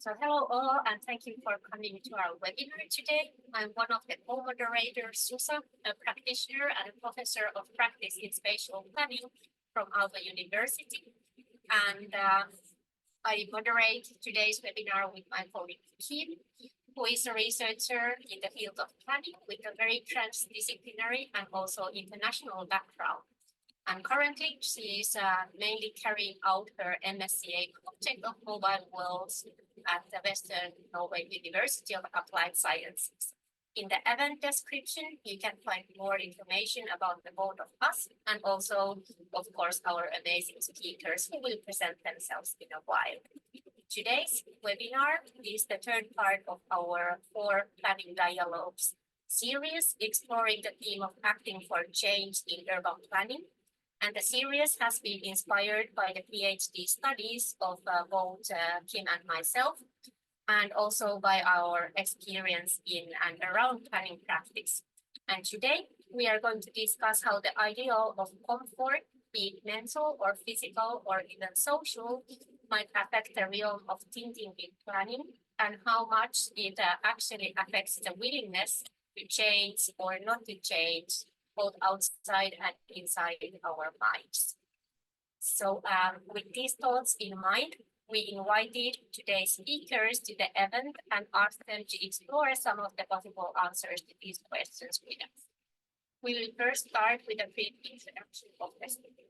So hello all, and thank you for coming to our webinar today. I'm one of the co-moderators, Susa, a practitioner and a professor of practice in spatial planning from Aalto University. And I moderate today's webinar with my colleague Kim, who is a researcher in the field of planning with a very transdisciplinary and also international background. And currently, she is mainly carrying out her MSCA project of mobile worlds at the Western Norway University of Applied Sciences. In the event description, you can find more information about the both of us and also, of course, our amazing speakers who will present themselves in a while. Today's webinar is the third part of our 4 planning dialogues series exploring the theme of acting for change in urban planning. And the series has been inspired by the PhD studies of both Kim and myself, and also by our experience in and around planning practice. And today we are going to discuss how the ideal of comfort, be it mental or physical or even social, might affect the realm of thinking in planning, and how much it actually affects the willingness to change or not to change, both outside and inside our minds. So with these thoughts in mind, we invited today's speakers to the event and asked them to explore some of the possible answers to these questions with us. We will first start with a brief introduction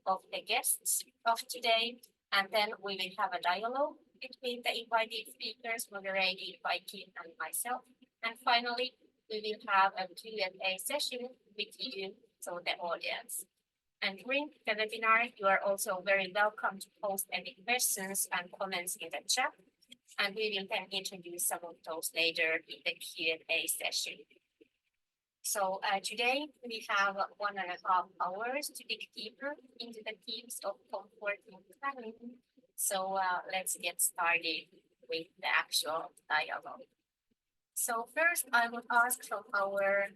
of the guests of today, and then we will have a dialogue between the invited speakers moderated by Kim and myself. And finally, we will have a Q&A session with you, so the audience. And during the webinar, you are also very welcome to post any questions and comments in the chat, and we will then introduce some of those later in the Q&A session. So today we have 1.5 hours to dig deeper into the themes of comfort in planning. So let's get started with the actual dialogue. So first, I would ask from our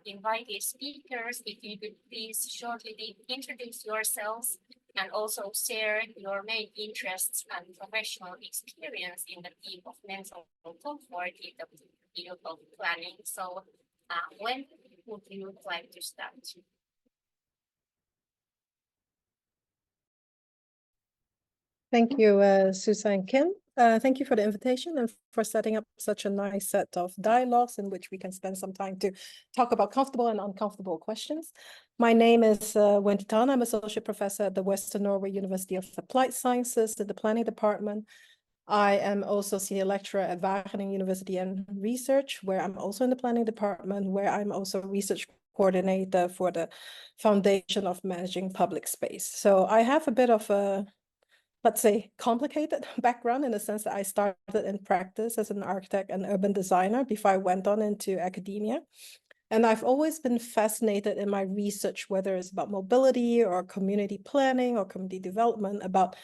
invited speakers if you could please shortly introduce yourselves and also share your main interests and professional experience in the theme of mental comfort in the field of planning. So when would you like to start? Thank you, Susa and Kim. Thank you for the invitation and for setting up such a nice set of dialogues in which we can spend some time to talk about comfortable and uncomfortable questions. My name is Wendy Tan. I'm Associate Professor at the Western Norway University of Applied Sciences in the Planning Department. I am also Senior Lecturer at Wageningen University and Research, where I'm also in the Planning Department, where I'm also Research Coordinator for the Foundation of Managing Public Space. So I have a bit of a, let's say, complicated background in the sense that I started in practice as an architect and urban designer before I went on into academia. And I've always been fascinated in my research, whether it's about mobility or community planning or community development, about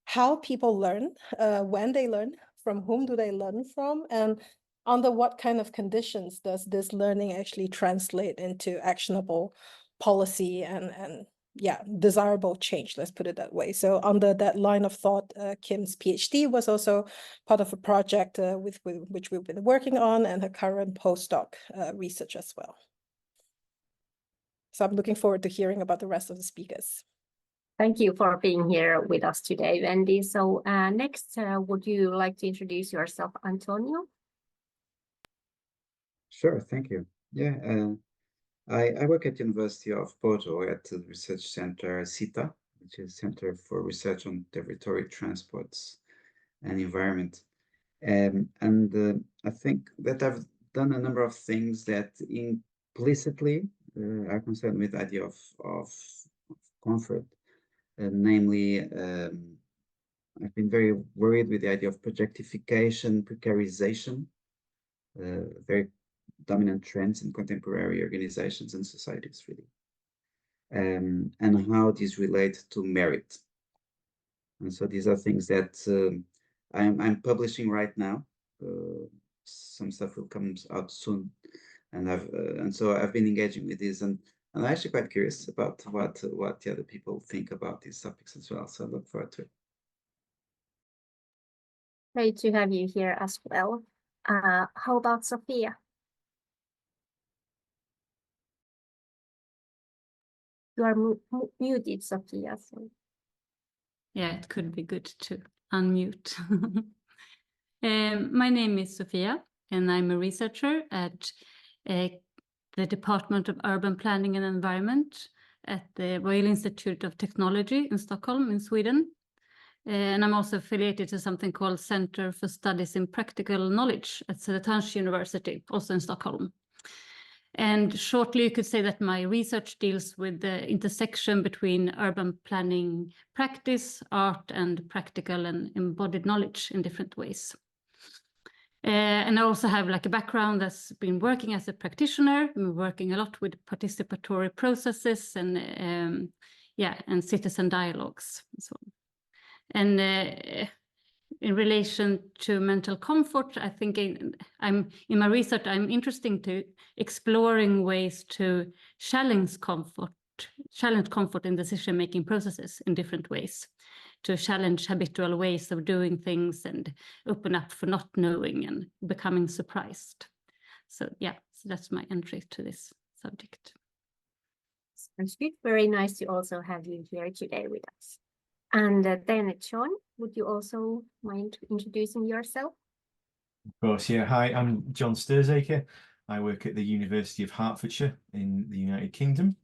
how people learn, when they learn, from whom do they learn from, and under what kind of conditions does this learning actually translate into actionable policy and yeah, desirable change, let's put it that way. So under that line of thought, Kim's PhD was also part of a project with which we've been working on, and her current postdoc research as well. So I'm looking forward to hearing about the rest of the speakers. Thank you for being here with us today, Wendy. So next, would you like to introduce yourself, Antonio? Sure, thank you. Yeah, I work at University of Porto at the research center CITA, which is Center for Research on Territory, Transports and Environment. I think that I've done a number of things that implicitly are concerned with the idea of comfort. Namely, I've been very worried with the idea of projectification, precarization, very dominant trends in contemporary organizations and societies, really, and how these relate to merit. And so these are things that I'm publishing right now. Some stuff will come out soon, and so I've been engaging with this, and I'm actually quite curious about what the other people think about these topics as well. So I look forward to it. Great to have you here as well. How about Sophia? You are muted, Sophia. So. Yeah, it could be good to unmute. My name is Sophia, and I'm a researcher at the Department of Urban Planning and Environment at the Royal Institute of Technology in Stockholm, in Sweden. And I'm also affiliated to something called Center for Studies in Practical Knowledge at Södertörns University, also in Stockholm. And shortly, you could say that my research deals with the intersection between urban planning practice, art, and practical and embodied knowledge in different ways. And I also have like a background that's been working as a practitioner, working a lot with participatory processes and and citizen dialogues and so on. And in relation to mental comfort, I think I'm in my research, I'm interested to exploring ways to challenge comfort in decision-making processes in different ways, to challenge habitual ways of doing things and open up for not knowing and becoming surprised. So yeah, so that's my entry to this subject. Sounds good. Very nice to also have you here today with us. And then John, would you also mind introducing yourself? Of course, yeah. Hi, I'm John Sturzaker. I work at the University of Hertfordshire in the United Kingdom.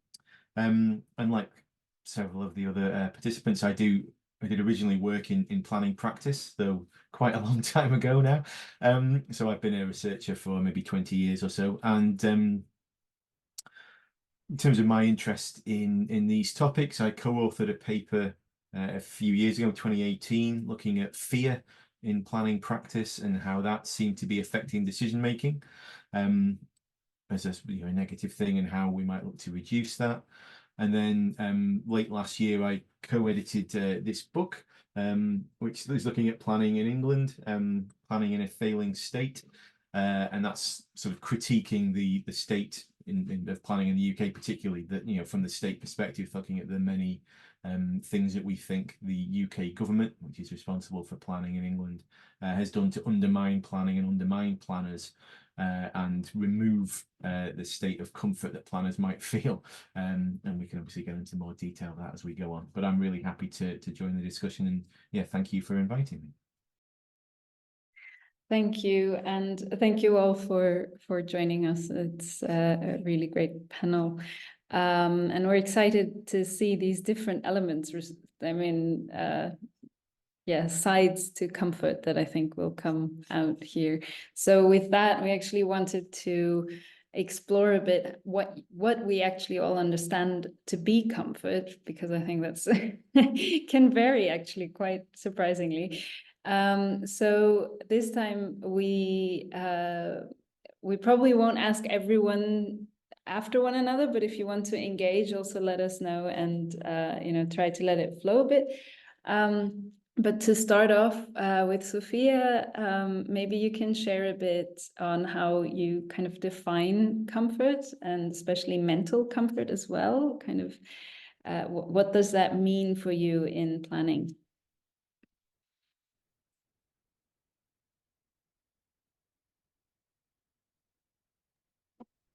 And like several of the other participants, I did originally work in planning practice, though quite a long time ago now. So I've been a researcher for maybe 20 years or so. And in terms of my interest in these topics, I co-authored a paper a few years ago, 2018, looking at fear in planning practice and how that seemed to be affecting decision making as a negative thing, and how we might look to reduce that. And then late last year, I co-edited this book, which is looking at planning in England, planning in a failing state, and that's sort of critiquing the state of planning in the UK, particularly that from the state perspective, looking at the many things that we think the UK government, which is responsible for planning in England, has done to undermine planning and undermine planners, and remove the state of comfort that planners might feel. And we can obviously get into more detail of that as we go on. But I'm really happy to join the discussion, and yeah, thank you for inviting me. Thank you, and thank you all for joining us. It's a really great panel. And we're excited to see these different elements. I mean, sides to comfort that I think will come out here. So with that, we actually wanted to explore a bit what we actually all understand to be comfort, because I think that's can vary actually quite surprisingly. So this time we probably won't ask everyone after one another, but if you want to engage, also let us know, and try to let it flow a bit. But to start off with Sophia, maybe you can share a bit on how you kind of define comfort, and especially mental comfort as well. Kind of what does that mean for you in planning?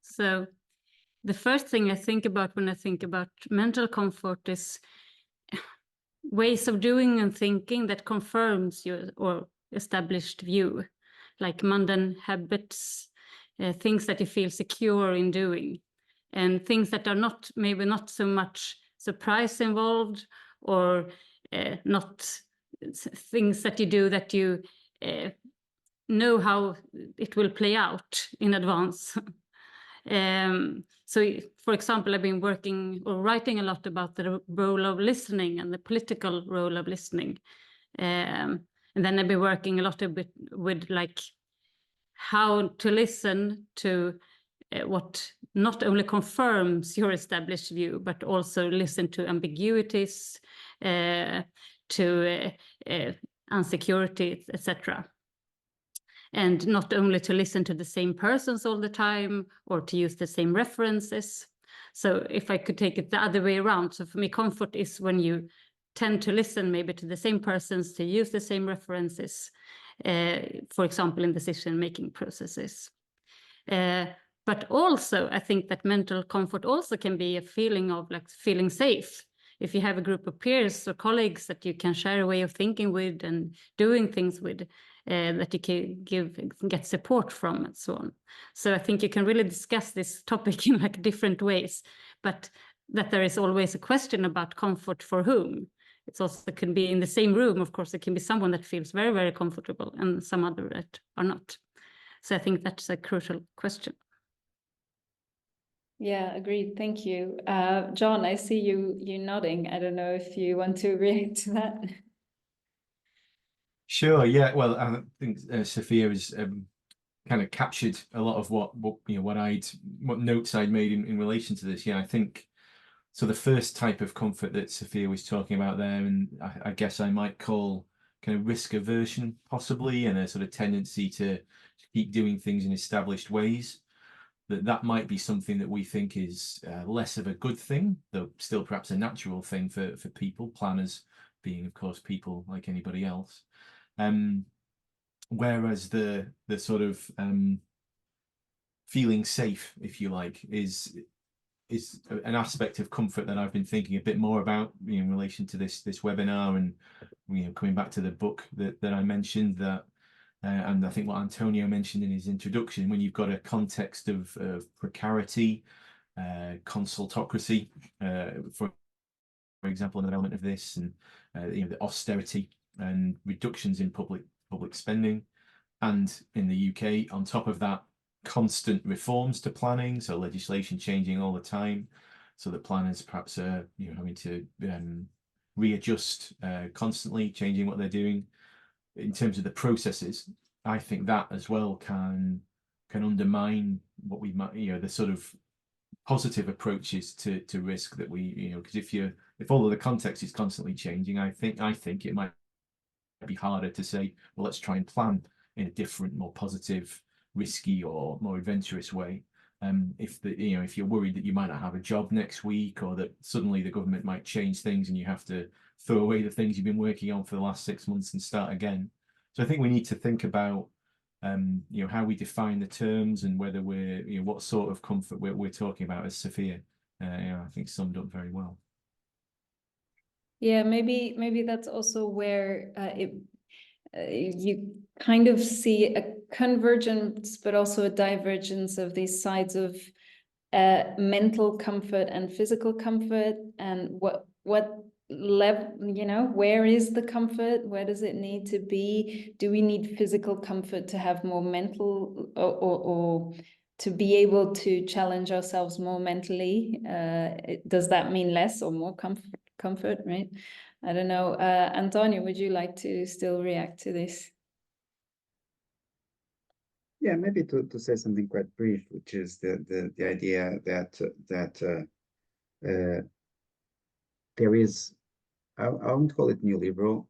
So the first thing I think about when I think about mental comfort is ways of doing and thinking that confirms your or established view, like mundane habits, things that you feel secure in doing, and things that are maybe not so much surprise involved, or not things that you do that you know how it will play out in advance. So, for example, I've been working or writing a lot about the role of listening and the political role of listening. And then I've been working a lot with like how to listen to what not only confirms your established view, but also listen to ambiguities, to insecurity, etc. And not only to listen to the same persons all the time or to use the same references. So if I could take it the other way around, so for me, comfort is when you tend to listen maybe to the same persons, to use the same references, for example, in decision-making processes. But also, I think that mental comfort also can be a feeling of like feeling safe. If you have a group of peers or colleagues that you can share a way of thinking with and doing things with, that you can get support from and so on. So I think you can really discuss this topic in like different ways, but that there is always a question about comfort for whom. It's also can be in the same room, of course, it can be someone that feels very, very comfortable and some other that are not. So I think that's a crucial question. Yeah, agreed. Thank you. John, I see you nodding. I don't know if you want to react to that. Sure. Yeah. Well, I think Sophia has kind of captured a lot of what notes I'd made in relation to this. Yeah, I think so. The first type of comfort that Sophia was talking about there, and I guess I might call kind of risk aversion, possibly, and a sort of tendency to keep doing things in established ways. That might be something that we think is less of a good thing, though still perhaps a natural thing for people, planners being, of course, people like anybody else. Whereas the sort of feeling safe, if you like, is an aspect of comfort that I've been thinking a bit more about in relation to this webinar, and coming back to the book that I mentioned, that and I think what Antonio mentioned in his introduction, when you've got a context of precarity, consultocracy, for example, in the development of this, and the austerity and reductions in public spending, and in the UK, on top of that, constant reforms to planning, so legislation changing all the time, so that planners perhaps are having to readjust constantly, changing what they're doing. In terms of the processes, I think that as well can undermine what we might, the sort of positive approaches to risk that we, because if all of the context is constantly changing, I think it might be harder to say, well, let's try and plan in a different, more positive, risky, or more adventurous way. If you're worried that you might not have a job next week, or that suddenly the government might change things and you have to throw away the things you've been working on for the last 6 months and start again. So I think we need to think about how we define the terms, and whether we're what sort of comfort we're talking about, as Sophia I think summed up very well. Yeah, maybe that's also where you kind of see a convergence, but also a divergence of these sides of mental comfort and physical comfort, and what level, where is the comfort? Where does it need to be? Do we need physical comfort to have more mental, or to be able to challenge ourselves more mentally? Does that mean less or more comfort, right? I don't know. Antonio, would you like to still react to this? Yeah, maybe to say something quite brief, which is the idea that there is, I won't call it neoliberal,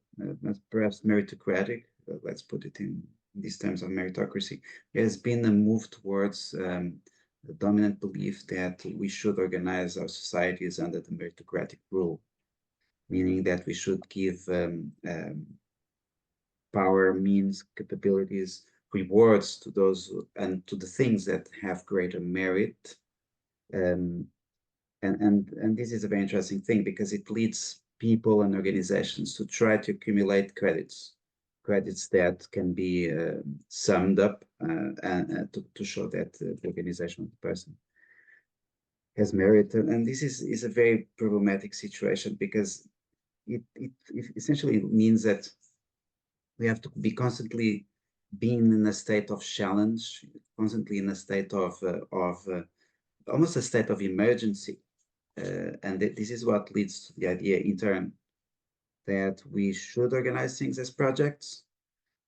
perhaps meritocratic. Let's put it in these terms of meritocracy. There has been a move towards the dominant belief that we should organize our societies under the meritocratic rule, meaning that we should give power, means, capabilities, rewards to those and to the things that have greater merit. And this is a very interesting thing, because it leads people and organizations to try to accumulate credits that can be summed up and to show that the organization of the person has merit. And this is a very problematic situation, because it essentially means that we have to be constantly being in a state of challenge, constantly in a state of almost a state of emergency. And this is what leads to the idea in turn that we should organize things as projects,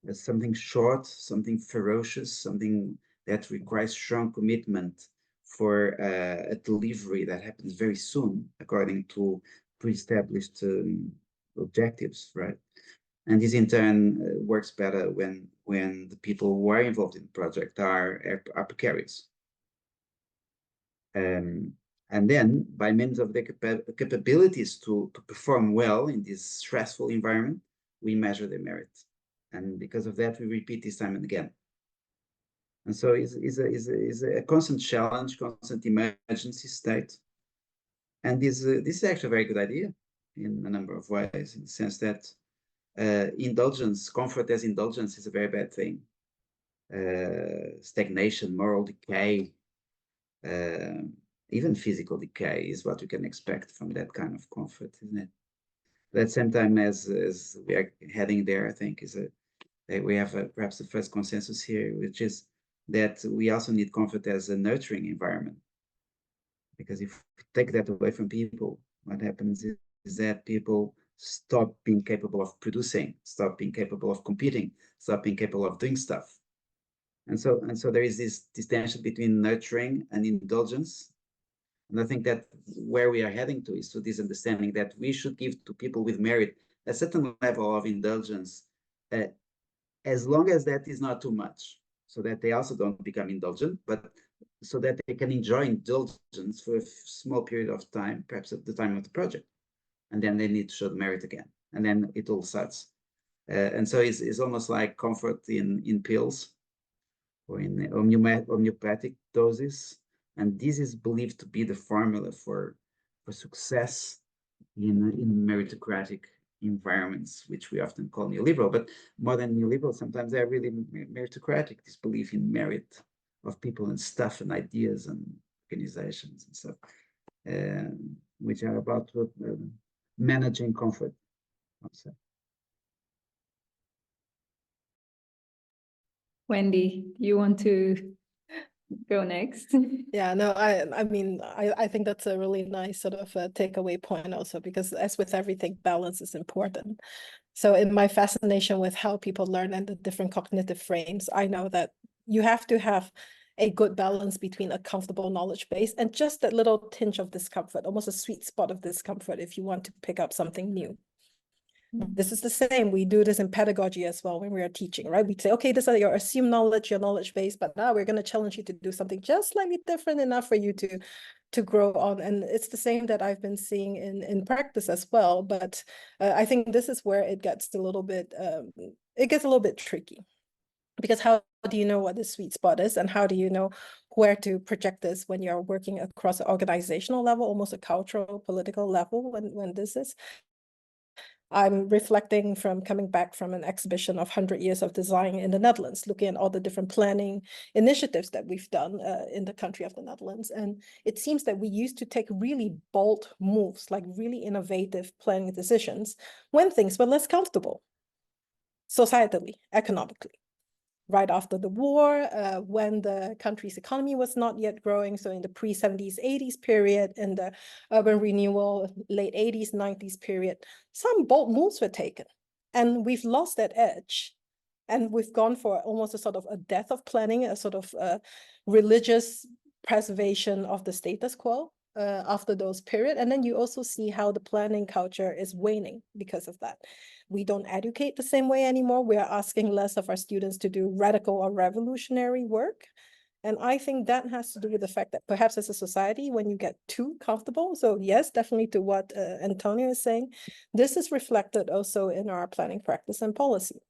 as something short, something ferocious, something that requires strong commitment for a delivery that happens very soon, according to pre-established objectives, right? And this in turn works better when the people who are involved in the project are precarious. And then, by means of the capabilities to perform well in this stressful environment, we measure their merit. And because of that, we repeat this time and again. And so it's a constant challenge, constant emergency state. And this is actually a very good idea in a number of ways, in the sense that indulgence, comfort as indulgence, is a very bad thing. Stagnation, moral decay, even physical decay is what we can expect from that kind of comfort, isn't it? But at the same time, as we are heading there, I think we have perhaps the first consensus here, which is that we also need comfort as a nurturing environment. Because if we take that away from people, what happens is that people stop being capable of producing, stop being capable of competing, stop being capable of doing stuff. And so there is this tension between nurturing and indulgence. And I think that where we are heading to is to this understanding that we should give to people with merit a certain level of indulgence, as long as that is not too much, so that they also don't become indulgent, but so that they can enjoy indulgence for a small period of time, perhaps at the time of the project. And then they need to show the merit again. And then it all starts. And so it's almost like comfort in pills or in homeopathic doses. And this is believed to be the formula for success in meritocratic environments, which we often call neoliberal. But more than neoliberal, sometimes they're really meritocratic, this belief in merit of people and stuff and ideas and organizations and stuff, which are about managing comfort, I'll say. Wendy, you want to go next? Yeah, no, I mean, I think that's a really nice sort of takeaway point also, because as with everything, balance is important. So in my fascination with how people learn and the different cognitive frames, I know that you have to have a good balance between a comfortable knowledge base and just that little tinge of discomfort, almost a sweet spot of discomfort if you want to pick up something new. This is the same. We do this in pedagogy as well when we are teaching, right? We'd say, okay, this is your assumed knowledge, your knowledge base, but now we're going to challenge you to do something just slightly different enough for you to grow on. And it's the same that I've been seeing in practice as well. But I think this is where it gets a little bit, tricky. Because how do you know what the sweet spot is, and how do you know where to project this when you're working across an organizational level, almost a cultural, political level when this is? I'm reflecting from coming back from an exhibition of 100 years of design in the Netherlands, looking at all the different planning initiatives that we've done in the country of the Netherlands. And it seems that we used to take really bold moves, like really innovative planning decisions, when things were less comfortable, societally, economically. Right after the war, when the country's economy was not yet growing. So in the pre-70s, 80s period, in the urban renewal, late 80s, 90s period, some bold moves were taken. And we've lost that edge. And we've gone for almost a sort of a death of planning, a sort of religious preservation of the status quo after those period. And then you also see how the planning culture is waning because of that. We don't educate the same way anymore. We are asking less of our students to do radical or revolutionary work. And I think that has to do with the fact that perhaps as a society, when you get too comfortable, so yes, definitely to what Antonio is saying, this is reflected also in our planning practice and policy.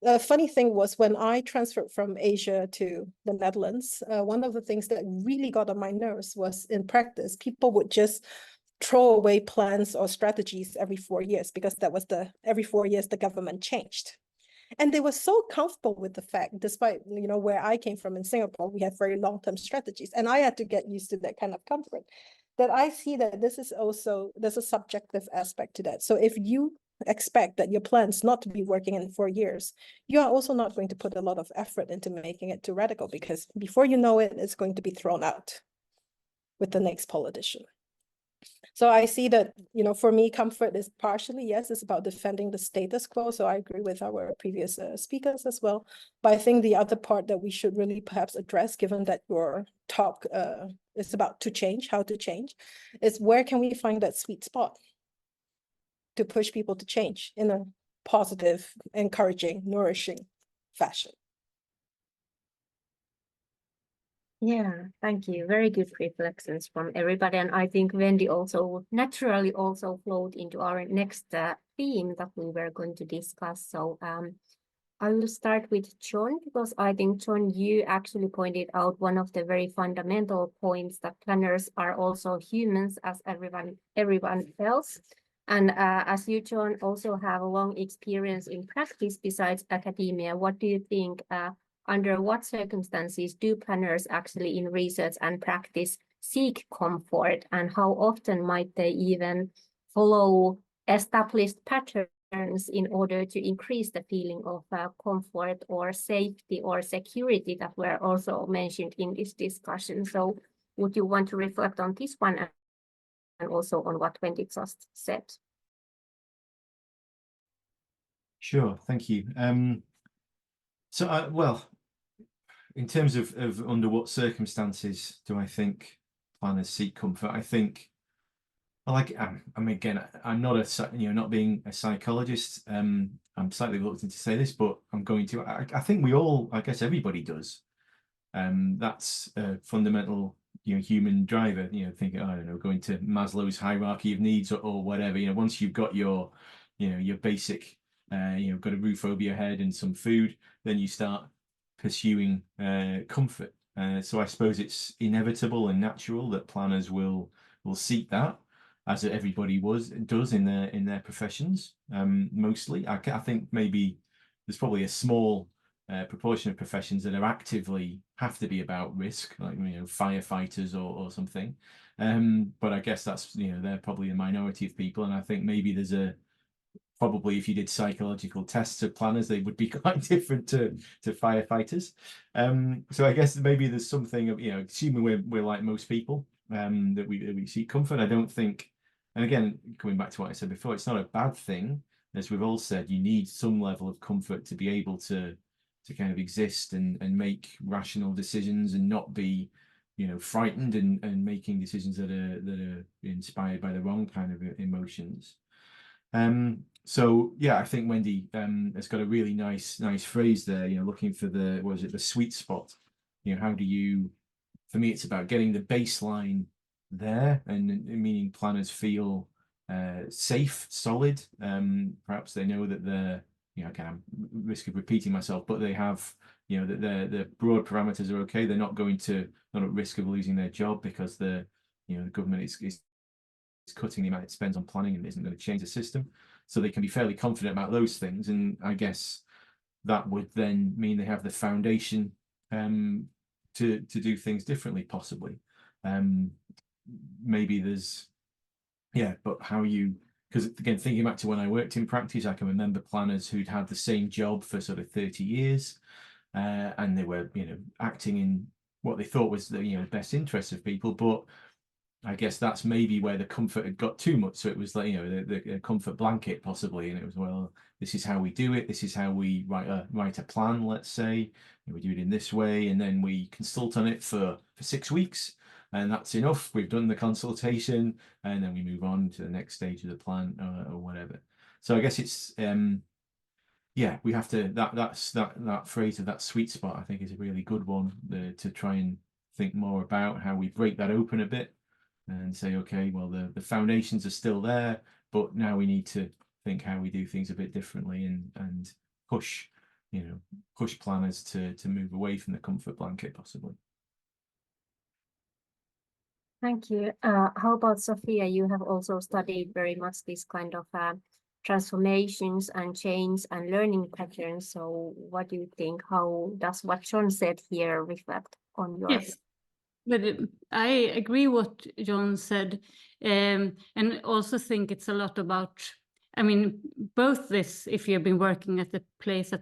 The funny thing was when I transferred from Asia to the Netherlands, one of the things that really got on my nerves was in practice, people would just throw away plans or strategies every 4 years, because that was every 4 years the government changed. And they were so comfortable with the fact, despite, where I came from in Singapore, we have very long-term strategies. And I had to get used to that kind of comfort, that I see that this is also, there's a subjective aspect to that. So if you expect that your plans not to be working in 4 years, you are also not going to put a lot of effort into making it too radical, because before you know it, it's going to be thrown out with the next politician. So I see that, for me, comfort is partially, yes, it's about defending the status quo. So I agree with our previous speakers as well. But I think the other part that we should really perhaps address, given that your talk is about how to change, is where can we find that sweet spot to push people to change in a positive, encouraging, nourishing fashion. Yeah, thank you. Very good reflections from everybody. And I think Wendy also naturally also flowed into our next theme that we were going to discuss. So I will start with John, because I think, John, you actually pointed out one of the very fundamental points, that planners are also humans as everyone else. And as you, John, also have a long experience in practice besides academia, what do you think, under what circumstances do planners actually in research and practice seek comfort, and how often might they even follow established patterns in order to increase the feeling of comfort or safety or security that were also mentioned in this discussion? So would you want to reflect on this one and also on what Wendy just said? Sure, thank you. Well, in terms of under what circumstances do I think planners seek comfort? I think, like, I mean, again, I'm not not being a psychologist. I'm slightly reluctant to say this, but I'm going to. I think we all, I guess everybody does. That's a fundamental, human driver. Thinking, I don't know, going to Maslow's hierarchy of needs or whatever. Once you've got your, your basic, got a roof over your head and some food, then you start pursuing comfort. So I suppose it's inevitable and natural that planners will seek that, as everybody does in their professions. Mostly, I think maybe there's probably a small proportion of professions that are actively have to be about risk, like firefighters or something. But I guess that's they're probably a minority of people, and I think maybe there's probably if you did psychological tests of planners, they would be quite different to firefighters. So I guess maybe there's something of assuming we're like most people, that we seek comfort. I don't think, and again, coming back to what I said before, it's not a bad thing. As we've all said, you need some level of comfort to be able to kind of exist and make rational decisions and not be frightened and making decisions that are inspired by the wrong kind of emotions. So yeah, I think Wendy has got a really nice phrase there, looking for the sweet spot. How do you, for me, it's about getting the baseline there, and meaning planners feel safe, solid. Perhaps they know that they're, again, I'm risk of repeating myself, but they have, that the broad parameters are okay. They're not at risk of losing their job because the government is cutting the amount it spends on planning and isn't going to change the system. So they can be fairly confident about those things. And I guess that would then mean they have the foundation to do things differently, possibly. Maybe there's, but how because again, thinking back to when I worked in practice, I can remember planners who'd had the same job for sort of 30 years, and they were, acting in what they thought was the best interests of people. But I guess that's maybe where the comfort had got too much. So it was like, the comfort blanket possibly. And it was, well, this is how we do it. This is how we write a plan, let's say. And we do it in this way. And then we consult on it for 6 weeks. And that's enough. We've done the consultation. And then we move on to the next stage of the plan or whatever. So I guess it's, we have to, that phrase of that sweet spot, I think, is a really good one to try and think more about how we break that open a bit. And say, okay, well, the foundations are still there, but now we need to think how we do things a bit differently and push planners to move away from the comfort blanket, possibly. Thank you. How about Sophia? You have also studied very much this kind of transformations and change and learning patterns. So what do you think? How does what John said here reflect on your? Yes. But I agree what John said, and also think it's a lot about, I mean, both this, if you've been working at the place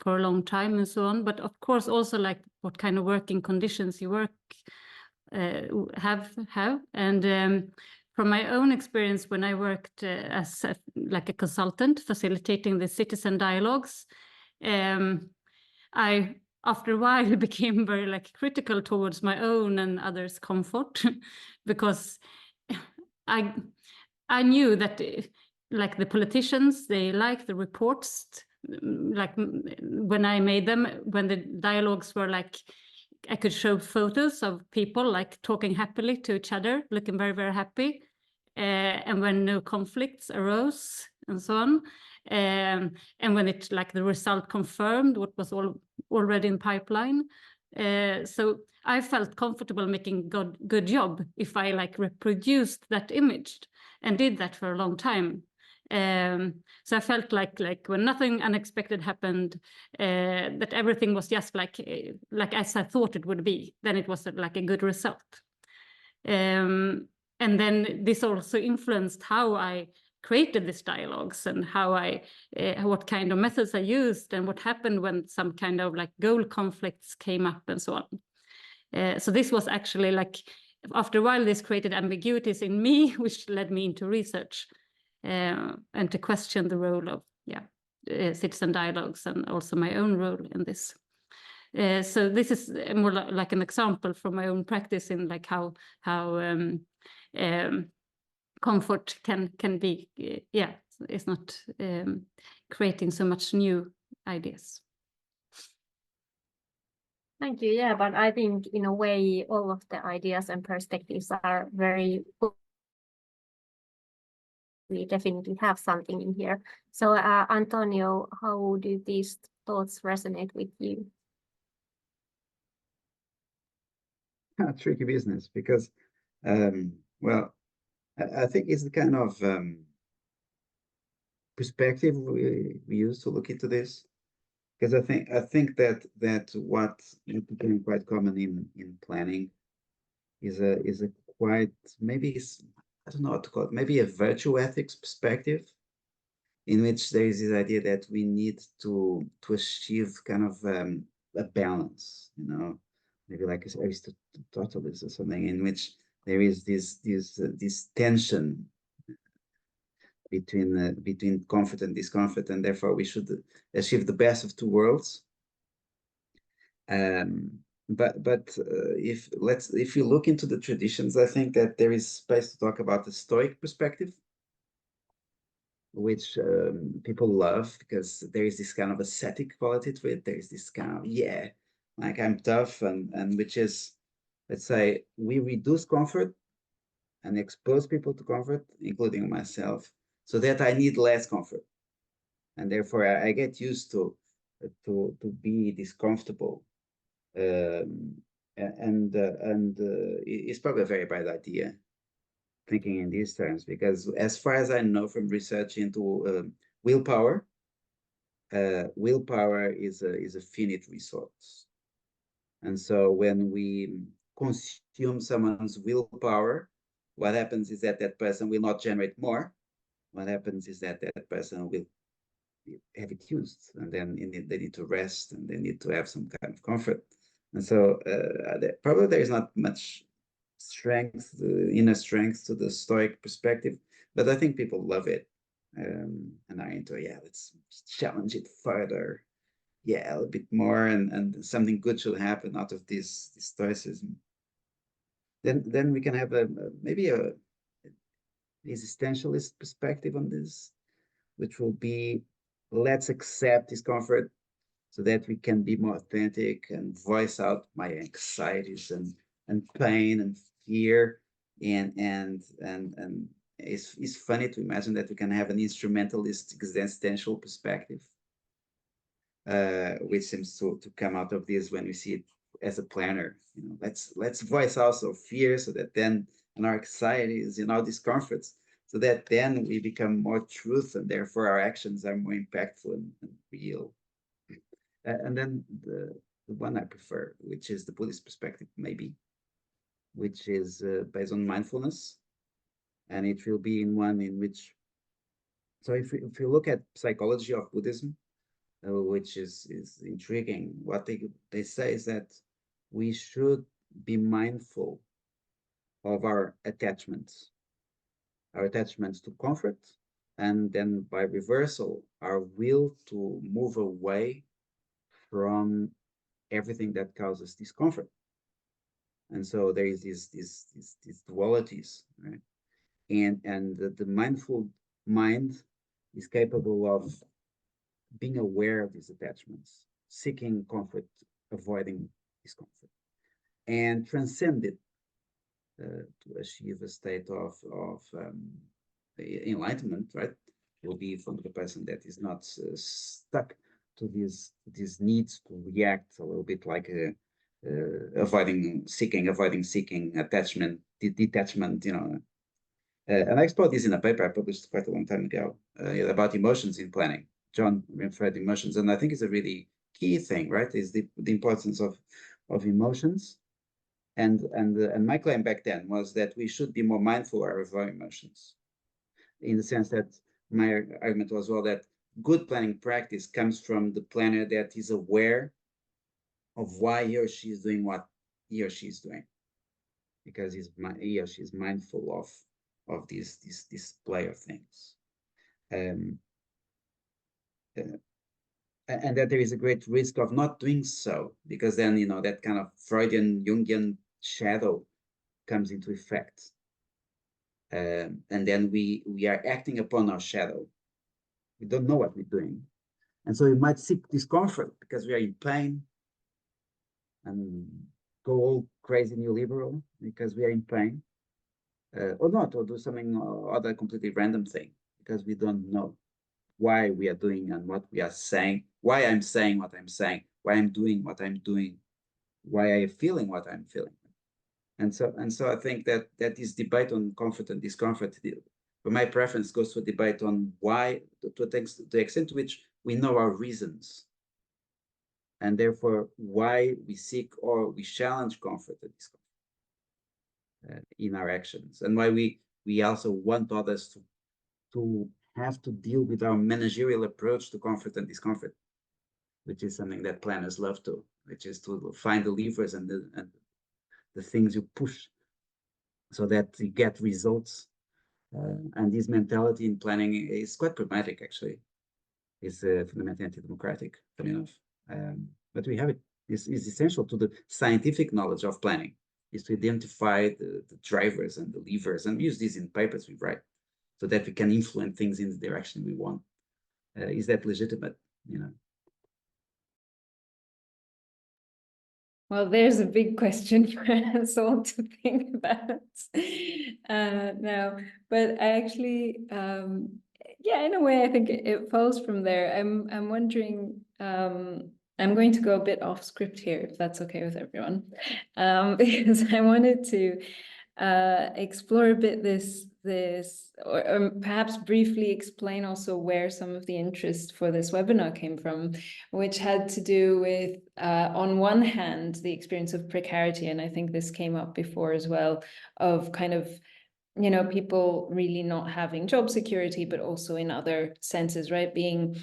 for a long time and so on, but of course also like what kind of working conditions you have. And from my own experience, when I worked as like a consultant facilitating the citizen dialogues, I after a while became very critical towards my own and others' comfort because I knew that the politicians, they like the reports, when I made them, when the dialogues were I could show photos of people talking happily to each other, looking very, very happy. And when no conflicts arose and so on, And when it like the result confirmed what was already in pipeline. So I felt comfortable making good job if I like reproduced that image, and did that for a long time. So I felt like when nothing unexpected happened, that everything was just like as I thought it would be, then it was like a good result. And then this also influenced how I created these dialogues, and how what kind of methods I used, and what happened when some kind of like goal conflicts came up and so on. So this was actually like, after a while, this created ambiguities in me, which led me into research, and to question the role of citizen dialogues, and also my own role in this. So this is more like an example from my own practice in like how comfort can be, it's not creating so much new ideas. Thank you. Yeah, but I think in a way, all of the ideas and perspectives are very, we definitely have something in here. So Antonio, how do these thoughts resonate with you? Tricky business, because well, I think it's the kind of perspective we use to look into this, because I think that what became quite common in planning is a quite, maybe it's, I don't know what to call it, maybe a virtue ethics perspective, in which there is this idea that we need to achieve kind of a balance, you know, maybe like Aristotle or something, in which there is this tension between comfort and discomfort, and therefore we should achieve the best of two worlds. But if you look into the traditions, I think that there is space to talk about the Stoic perspective, which people love, because there is this kind of ascetic quality to it. There is this kind of, yeah, like I'm tough, and which is, let's say, we reduce comfort and expose people to comfort, including myself, so that I need less comfort, and therefore I get used to be discomfortable. It's probably a very bad idea thinking in these terms, because as far as I know from research into willpower, willpower is a finite resource, and so when we consume someone's willpower, what happens is that that person will not generate more. What happens is that that person will have it used, and then they need to rest, and they need to have some kind of comfort. And so probably there is not much strength, inner strength to the Stoic perspective, but I think people love it, and are into, yeah, let's challenge it further, yeah, a little bit more, and something good should happen out of this Stoicism. Then we can have maybe a existentialist perspective on this, which will be, let's accept discomfort so that we can be more authentic and voice out my anxieties and pain and fear, and it's funny to imagine that we can have an instrumentalist existential perspective, which seems to come out of this when we see it as a planner. You know, let's voice also fear, so that then, and our anxieties and our discomforts, so that then we become more truth, and therefore our actions are more impactful and real. And then the one I prefer, which is the Buddhist perspective, maybe, which is based on mindfulness, and it will be in one in which, so if you look at psychology of Buddhism, which is intriguing, what they say is that we should be mindful of our attachments to comfort, and then by reversal, our will to move away from everything that causes discomfort. And so there is these dualities, right? And the mindful mind is capable of being aware of these attachments, seeking comfort, avoiding discomfort, and transcend it to achieve a state of enlightenment, right? will be from the person that is not stuck to these needs to react a little bit like avoiding seeking, attachment, detachment, and I explored this in a paper I published quite a long time ago about emotions in planning. John referred to emotions, and I think it's a really key thing, right? Is the importance of emotions. And my claim back then was that we should be more mindful of our emotions, in the sense that my argument was, well, that good planning practice comes from the planner that is aware of why he or she is doing what he or she is doing, because he or she is mindful of this display of things, and that there is a great risk of not doing so, because then that kind of Freudian Jungian shadow comes into effect, and then we are acting upon our shadow. We don't know what we're doing, and so we might seek discomfort because we are in pain, and go all crazy neoliberal because we are in pain, or not, or do something other completely random thing because we don't know why we are doing and what we are saying, why I'm saying what I'm saying, why I'm doing what I'm doing, why I'm feeling what I'm feeling. And so I think that this debate on comfort and discomfort, but my preference goes to a debate on why, to the extent to which we know our reasons, and therefore why we seek or we challenge comfort and discomfort in our actions, and why we also want others to have to deal with our managerial approach to comfort and discomfort, which is something that planners love to, which is to find the levers and the things you push so that you get results. And this mentality in planning is quite pragmatic, actually. It's fundamentally anti-democratic, funny enough. But we have it. It's essential to the scientific knowledge of planning, is to identify the drivers and the levers, and use these in papers we write, so that we can influence things in the direction we want. Is that legitimate? Well, there's a big question for us all to think about now. But I actually, yeah, in a way, I think it falls from there. I'm wondering. I'm going to go a bit off script here, if that's okay with everyone, because I wanted to explore a bit this or perhaps briefly explain also where some of the interest for this webinar came from, which had to do with on one hand the experience of precarity, and I think this came up before as well, of kind of people really not having job security, but also in other senses, right, being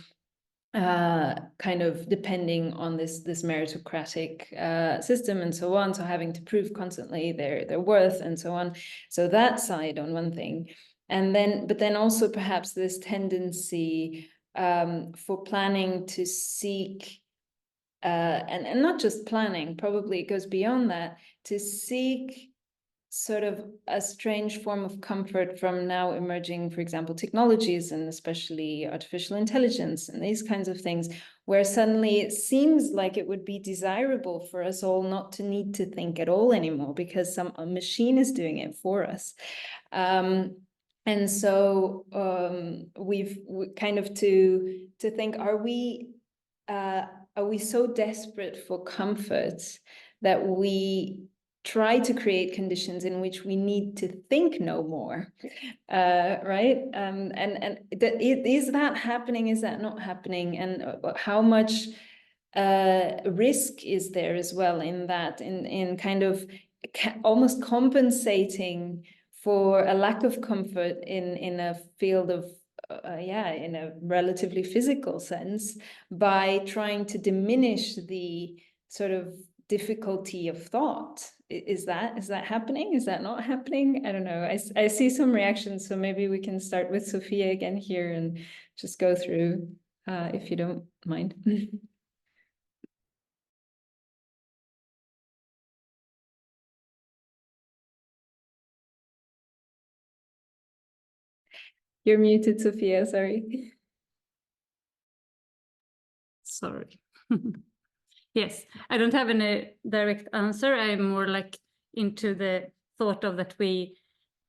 kind of depending on this meritocratic system and so on, so having to prove constantly their worth and so on. So that side on one thing, and then but then also perhaps this tendency for planning to seek and not just planning, probably it goes beyond that, to seek sort of a strange form of comfort from now emerging, for example, technologies, and especially artificial intelligence and these kinds of things, where suddenly it seems like it would be desirable for us all not to need to think at all anymore, because a machine is doing it for us. And so we kind of to think, are we so desperate for comfort that we try to create conditions in which we need to think no more, right? And is that happening? Is that not happening? And how much risk is there as well in that, in kind of almost compensating for a lack of comfort in a field of in a relatively physical sense, by trying to diminish the sort of difficulty of thought. Is that happening? Is that not happening? I don't know. I see some reactions, so maybe we can start with Sophia again here and just go through, if you don't mind. You're muted, Sophia, sorry. Sorry. Yes, I don't have any direct answer. I'm more like into the thought of that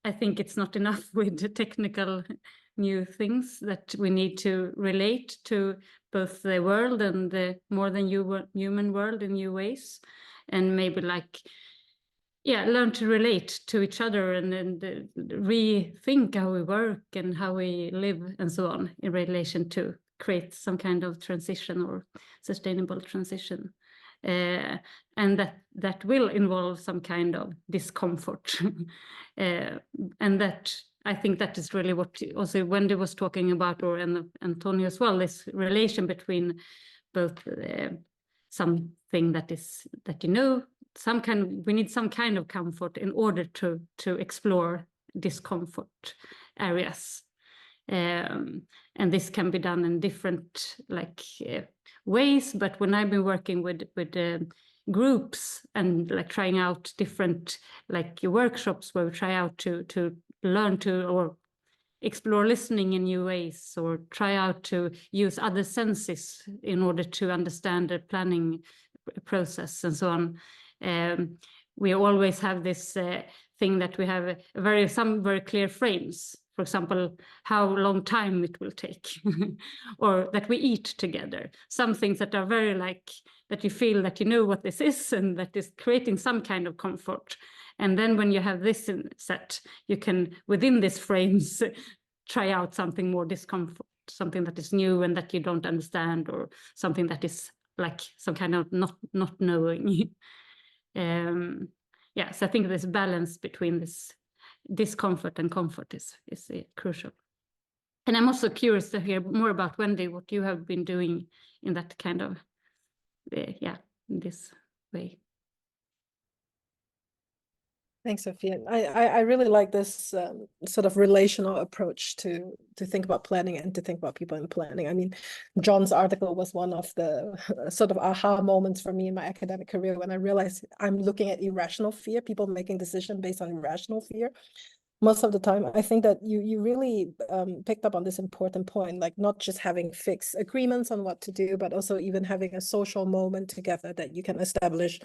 I think it's not enough with the technical new things that we need to relate to both the world and the more than human world in new ways, and maybe like, yeah, learn to relate to each other and rethink how we work and how we live and so on in relation to create some kind of transition or sustainable transition. And that will involve some kind of discomfort. And that, I think that is really what also Wendy was talking about, or and Antonio as well, this relation between both something that is, that, you know, we need some kind of comfort in order to explore discomfort areas. And this can be done in different ways, but when I've been working with groups and like trying out different workshops where we try out to learn to or explore listening in new ways, or try out to use other senses in order to understand the planning process and so on. We always have this thing that we have some very clear frames. For example, how long time it will take, or that we eat together. Some things that are very that you feel that you know what this is, and that is creating some kind of comfort. And then when you have this set, you can, within these frames, try out something more discomfort, something that is new and that you don't understand, or something that is like some kind of not knowing. So I think this balance between this discomfort and comfort is crucial. And I'm also curious to hear more about, Wendy, what you have been doing in that kind of, in this way. Thanks, Sophia. I really like this sort of relational approach to think about planning and to think about people in planning. I mean, John's article was one of the sort of aha moments for me in my academic career, when I realized I'm looking at irrational fear, people making decisions based on irrational fear. Most of the time, I think that you really picked up on this important point, like not just having fixed agreements on what to do, but also even having a social moment together that you can establish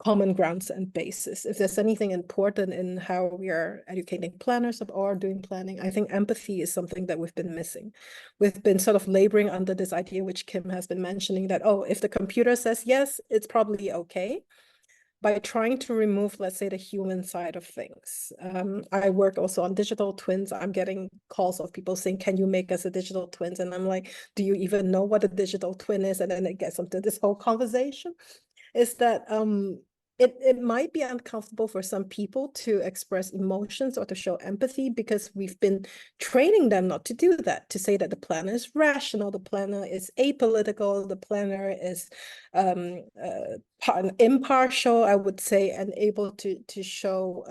common grounds and basis. If there's anything important in how we are educating planners or doing planning, I think empathy is something that we've been missing. We've been sort of laboring under this idea, which Kim has been mentioning, that, oh, if the computer says yes, it's probably okay. By trying to remove, let's say, the human side of things. I work also on digital twins. I'm getting calls of people saying, can you make us a digital twins? And I'm like, do you even know what a digital twin is? And then it gets into this whole conversation. Is that it might be uncomfortable for some people to express emotions or to show empathy, because we've been training them not to do that, to say that the planner is rational, the planner is apolitical, the planner is impartial, I would say, and able to show,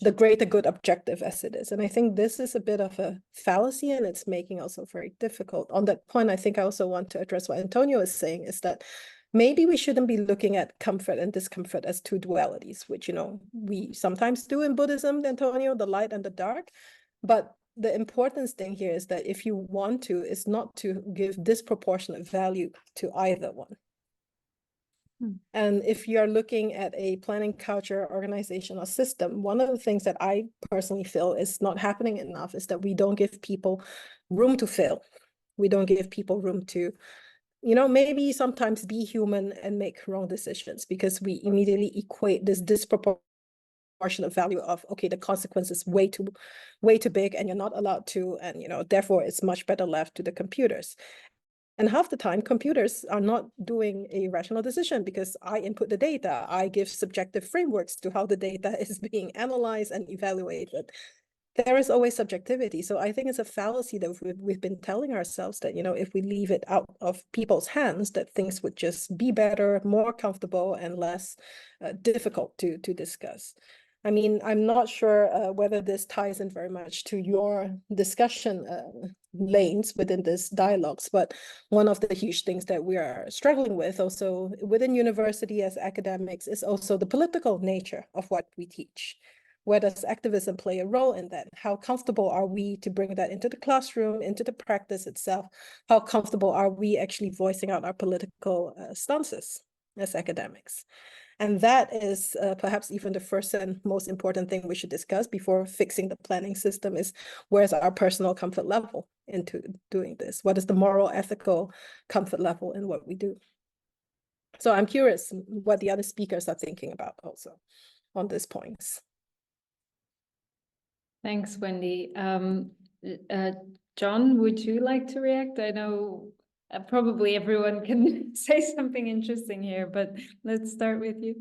the greater good objective as it is. And I think this is a bit of a fallacy, and it's making also very difficult. On that point, I think I also want to address what Antonio is saying, is that maybe we shouldn't be looking at comfort and discomfort as two dualities, which, we sometimes do in Buddhism, Antonio, the light and the dark. But the important thing here is that if you want to, is not to give disproportionate value to either one. And if you're looking at a planning culture, organization, or system, one of the things that I personally feel is not happening enough is that we don't give people room to fail. We don't give people room to, maybe sometimes be human and make wrong decisions, because we immediately equate this disproportionate value of, okay, the consequence is way too big and you're not allowed to, and therefore it's much better left to the computers. And half the time, computers are not doing a rational decision, because I input the data, I give subjective frameworks to how the data is being analyzed and evaluated. There is always subjectivity. So I think it's a fallacy that we've been telling ourselves that, if we leave it out of people's hands, that things would just be better, more comfortable, and less difficult to discuss. I mean, I'm not sure whether this ties in very much to your discussion lanes within this dialogues, but one of the huge things that we are struggling with also within university as academics is also the political nature of what we teach. Where does activism play a role in that? How comfortable are we to bring that into the classroom, into the practice itself? How comfortable are we actually voicing out our political stances? as academics. And that is perhaps even the first and most important thing we should discuss before fixing the planning system is where's our personal comfort level into doing this? What is the moral, ethical comfort level in what we do? So I'm curious what the other speakers are thinking about also on these points. Thanks, Wendy. John, would you like to react? I know probably everyone can say something interesting here, but let's start with you.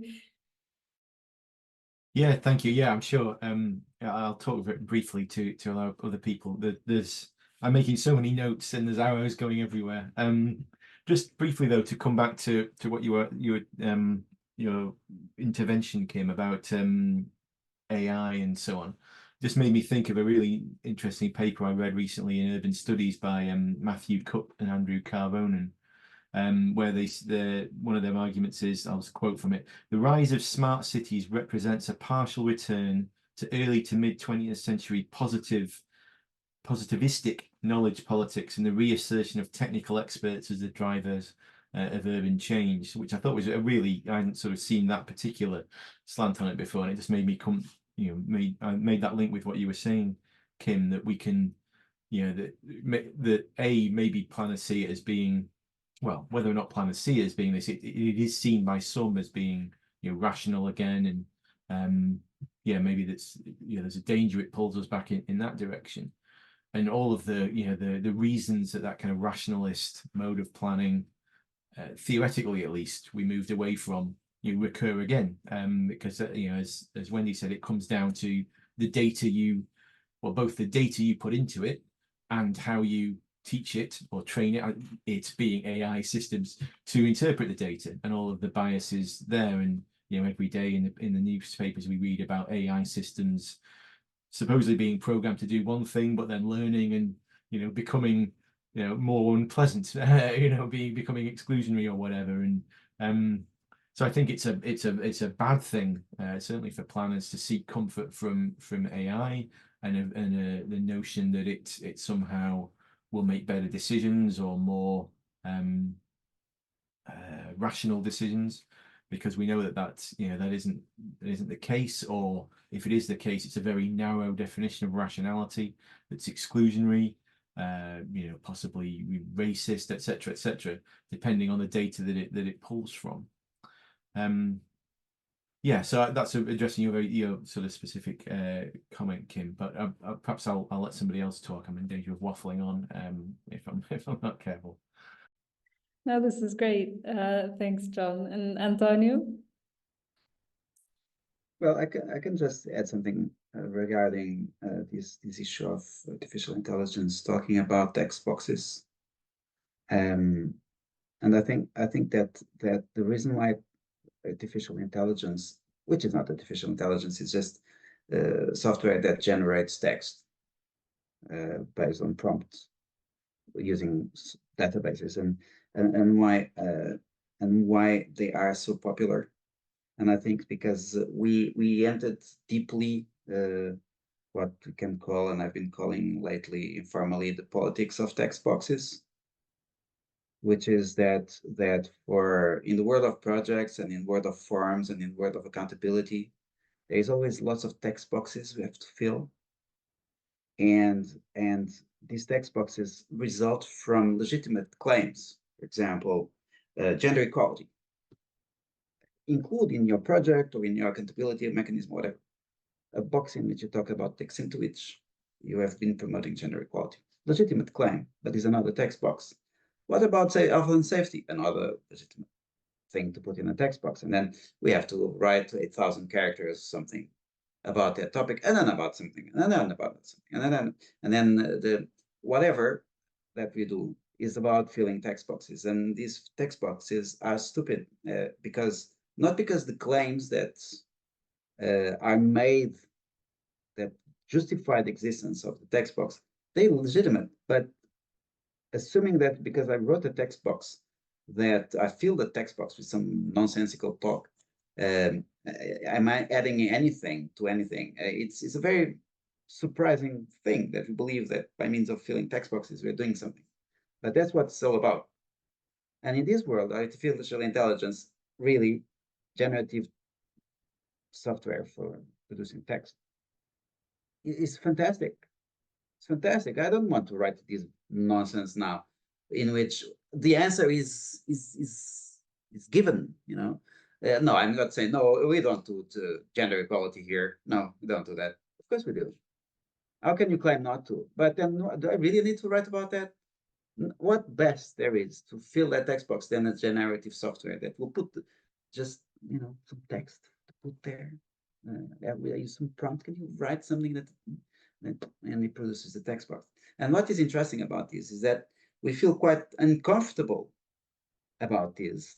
Yeah, thank you. Yeah, I'm sure. I'll talk very briefly to allow other people. I'm making so many notes and there's arrows going everywhere. Just briefly though, to come back to what your intervention, Kim, about AI and so on, just made me think of a really interesting paper I read recently in Urban Studies by Matthew Cupp and Andrew Carbonen, where one of their arguments is, I'll just quote from it: "The rise of smart cities represents a partial return to early to mid 20th century positivistic knowledge politics and the reassertion of technical experts as the drivers of urban change," which I thought was I hadn't sort of seen that particular slant on it before, and it just made me I made that link with what you were saying, Kim, that we can, that maybe Planet C as being, well, whether or not Planet C as being this, it is seen by some as being, rational again, and maybe that's, there's a danger it pulls us back in that direction, and all of the the reasons that kind of rationalist mode of planning, theoretically at least, we moved away from, recur again, because as Wendy said, it comes down to the data both the data you put into it and how you teach it or train it being AI systems to interpret the data and all of the biases there. And every day in the newspapers we read about AI systems supposedly being programmed to do one thing, but then learning and becoming more unpleasant, becoming exclusionary or whatever. And so I think it's a bad thing, certainly for planners, to seek comfort from AI and the notion that it somehow will make better decisions or more rational decisions, because we know that isn't the case, or if it is the case, it's a very narrow definition of rationality that's exclusionary, possibly racist, etc., depending on the data that it pulls from. Yeah, so that's addressing your sort of specific comment, Kim. But perhaps I'll let somebody else talk. I'm in danger of waffling on if I'm not careful. No, this is great. Thanks, John. And Antonio? Well, I can just add something regarding this issue of artificial intelligence, talking about text boxes. And I think that the reason why artificial intelligence, which is not artificial intelligence, is just software that generates text based on prompts using databases, and why they are so popular. And I think because we entered deeply what we can call, and I've been calling lately informally, the politics of text boxes, which is that for in the world of projects and in the world of forms and in the world of accountability, there is always lots of text boxes we have to fill, and these text boxes result from legitimate claims. For example, gender equality. Include in your project or in your accountability mechanism, whatever, a box in which you talk about the extent to which you have been promoting gender equality. Legitimate claim, that is another text box. What about, say, health and safety? Another legitimate thing to put in a text box. And then we have to write 8,000 characters, something about that topic, and then about something, and then about something, and then the whatever that we do is about filling text boxes. And these text boxes are stupid because not because the claims that are made that justify the existence of the text box, they're legitimate, but assuming that because I wrote a text box, that I fill the text box with some nonsensical talk, am I adding anything to anything? It's a very surprising thing that we believe that by means of filling text boxes, we're doing something. But that's what it's all about. And in this world, artificial intelligence really generative software for producing text. It's fantastic. It's fantastic. I don't want to write this nonsense now, in which the answer is given. You know, no, I'm not saying no. We don't do gender equality here. No, we don't do that. Of course we do. How can you claim not to? But then, do I really need to write about that? What best there is to fill that text box than a generative software that will put just some text to put there. We use some prompt. Can you write something that and it produces the text box? And what is interesting about this is that we feel quite uncomfortable about this.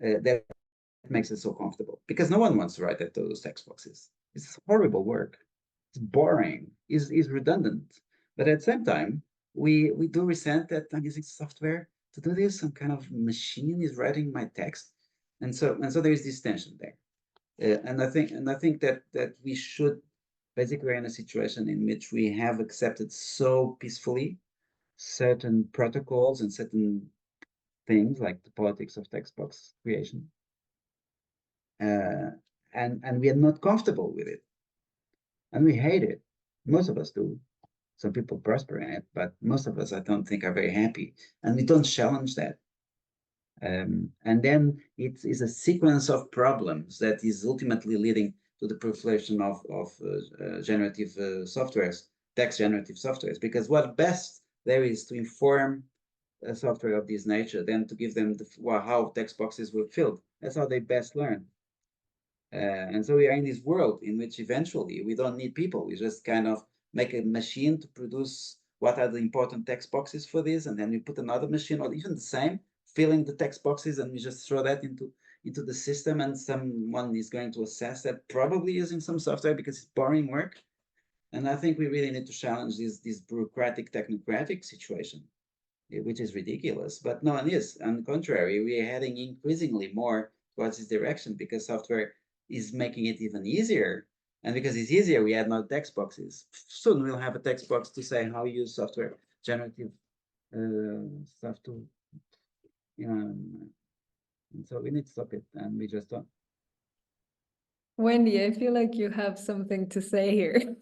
That makes it so comfortable because no one wants to write those text boxes. It's horrible work. It's boring. It's redundant. But at the same time, we do resent that I'm using software to do this. Some kind of machine is writing my text, and so there is this tension there. And I think that we should basically, we're in a situation in which we have accepted so peacefully certain protocols and certain things like the politics of text box creation, and we are not comfortable with it, and we hate it. Most of us do. Some people prosper in it, but most of us, I don't think, are very happy, and we don't challenge that. And then it is a sequence of problems that is ultimately leading to the proliferation of generative softwares, text generative softwares, because what best there is to inform a software of this nature than to give them how text boxes were filled. That's how they best learn. And so we are in this world in which eventually we don't need people. We just kind of make a machine to produce what are the important text boxes for this, and then we put another machine, or even the same, filling the text boxes, and we just throw that into the system, and someone is going to assess that, probably using some software because it's boring work. And I think we really need to challenge this bureaucratic, technocratic situation, which is ridiculous. But no one is. On the contrary, we are heading increasingly more towards this direction because software is making it even easier. And because it's easier, we add more text boxes. Soon we'll have a text box to say how you use software, generative stuff to, and so we need to stop it, and we just don't. Wendy, I feel like you have something to say here.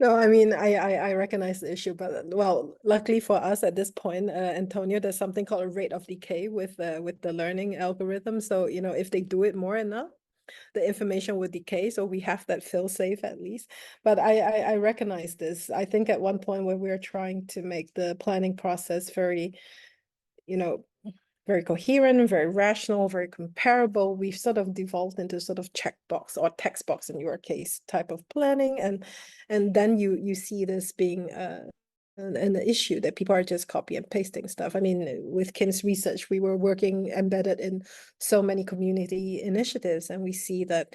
No, I mean, I recognize the issue, but well, luckily for us at this point, Antonio, there's something called a rate of decay with the learning algorithm. So, if they do it more enough, the information would decay. So we have that fail safe at least. But I recognize this. I think at one point when we were trying to make the planning process very, very coherent, very rational, very comparable, we've sort of devolved into sort of checkbox or text box in your case type of planning. And then you see this being an issue that people are just copy and pasting stuff. I mean, with Kim's research, we were working embedded in so many community initiatives, and we see that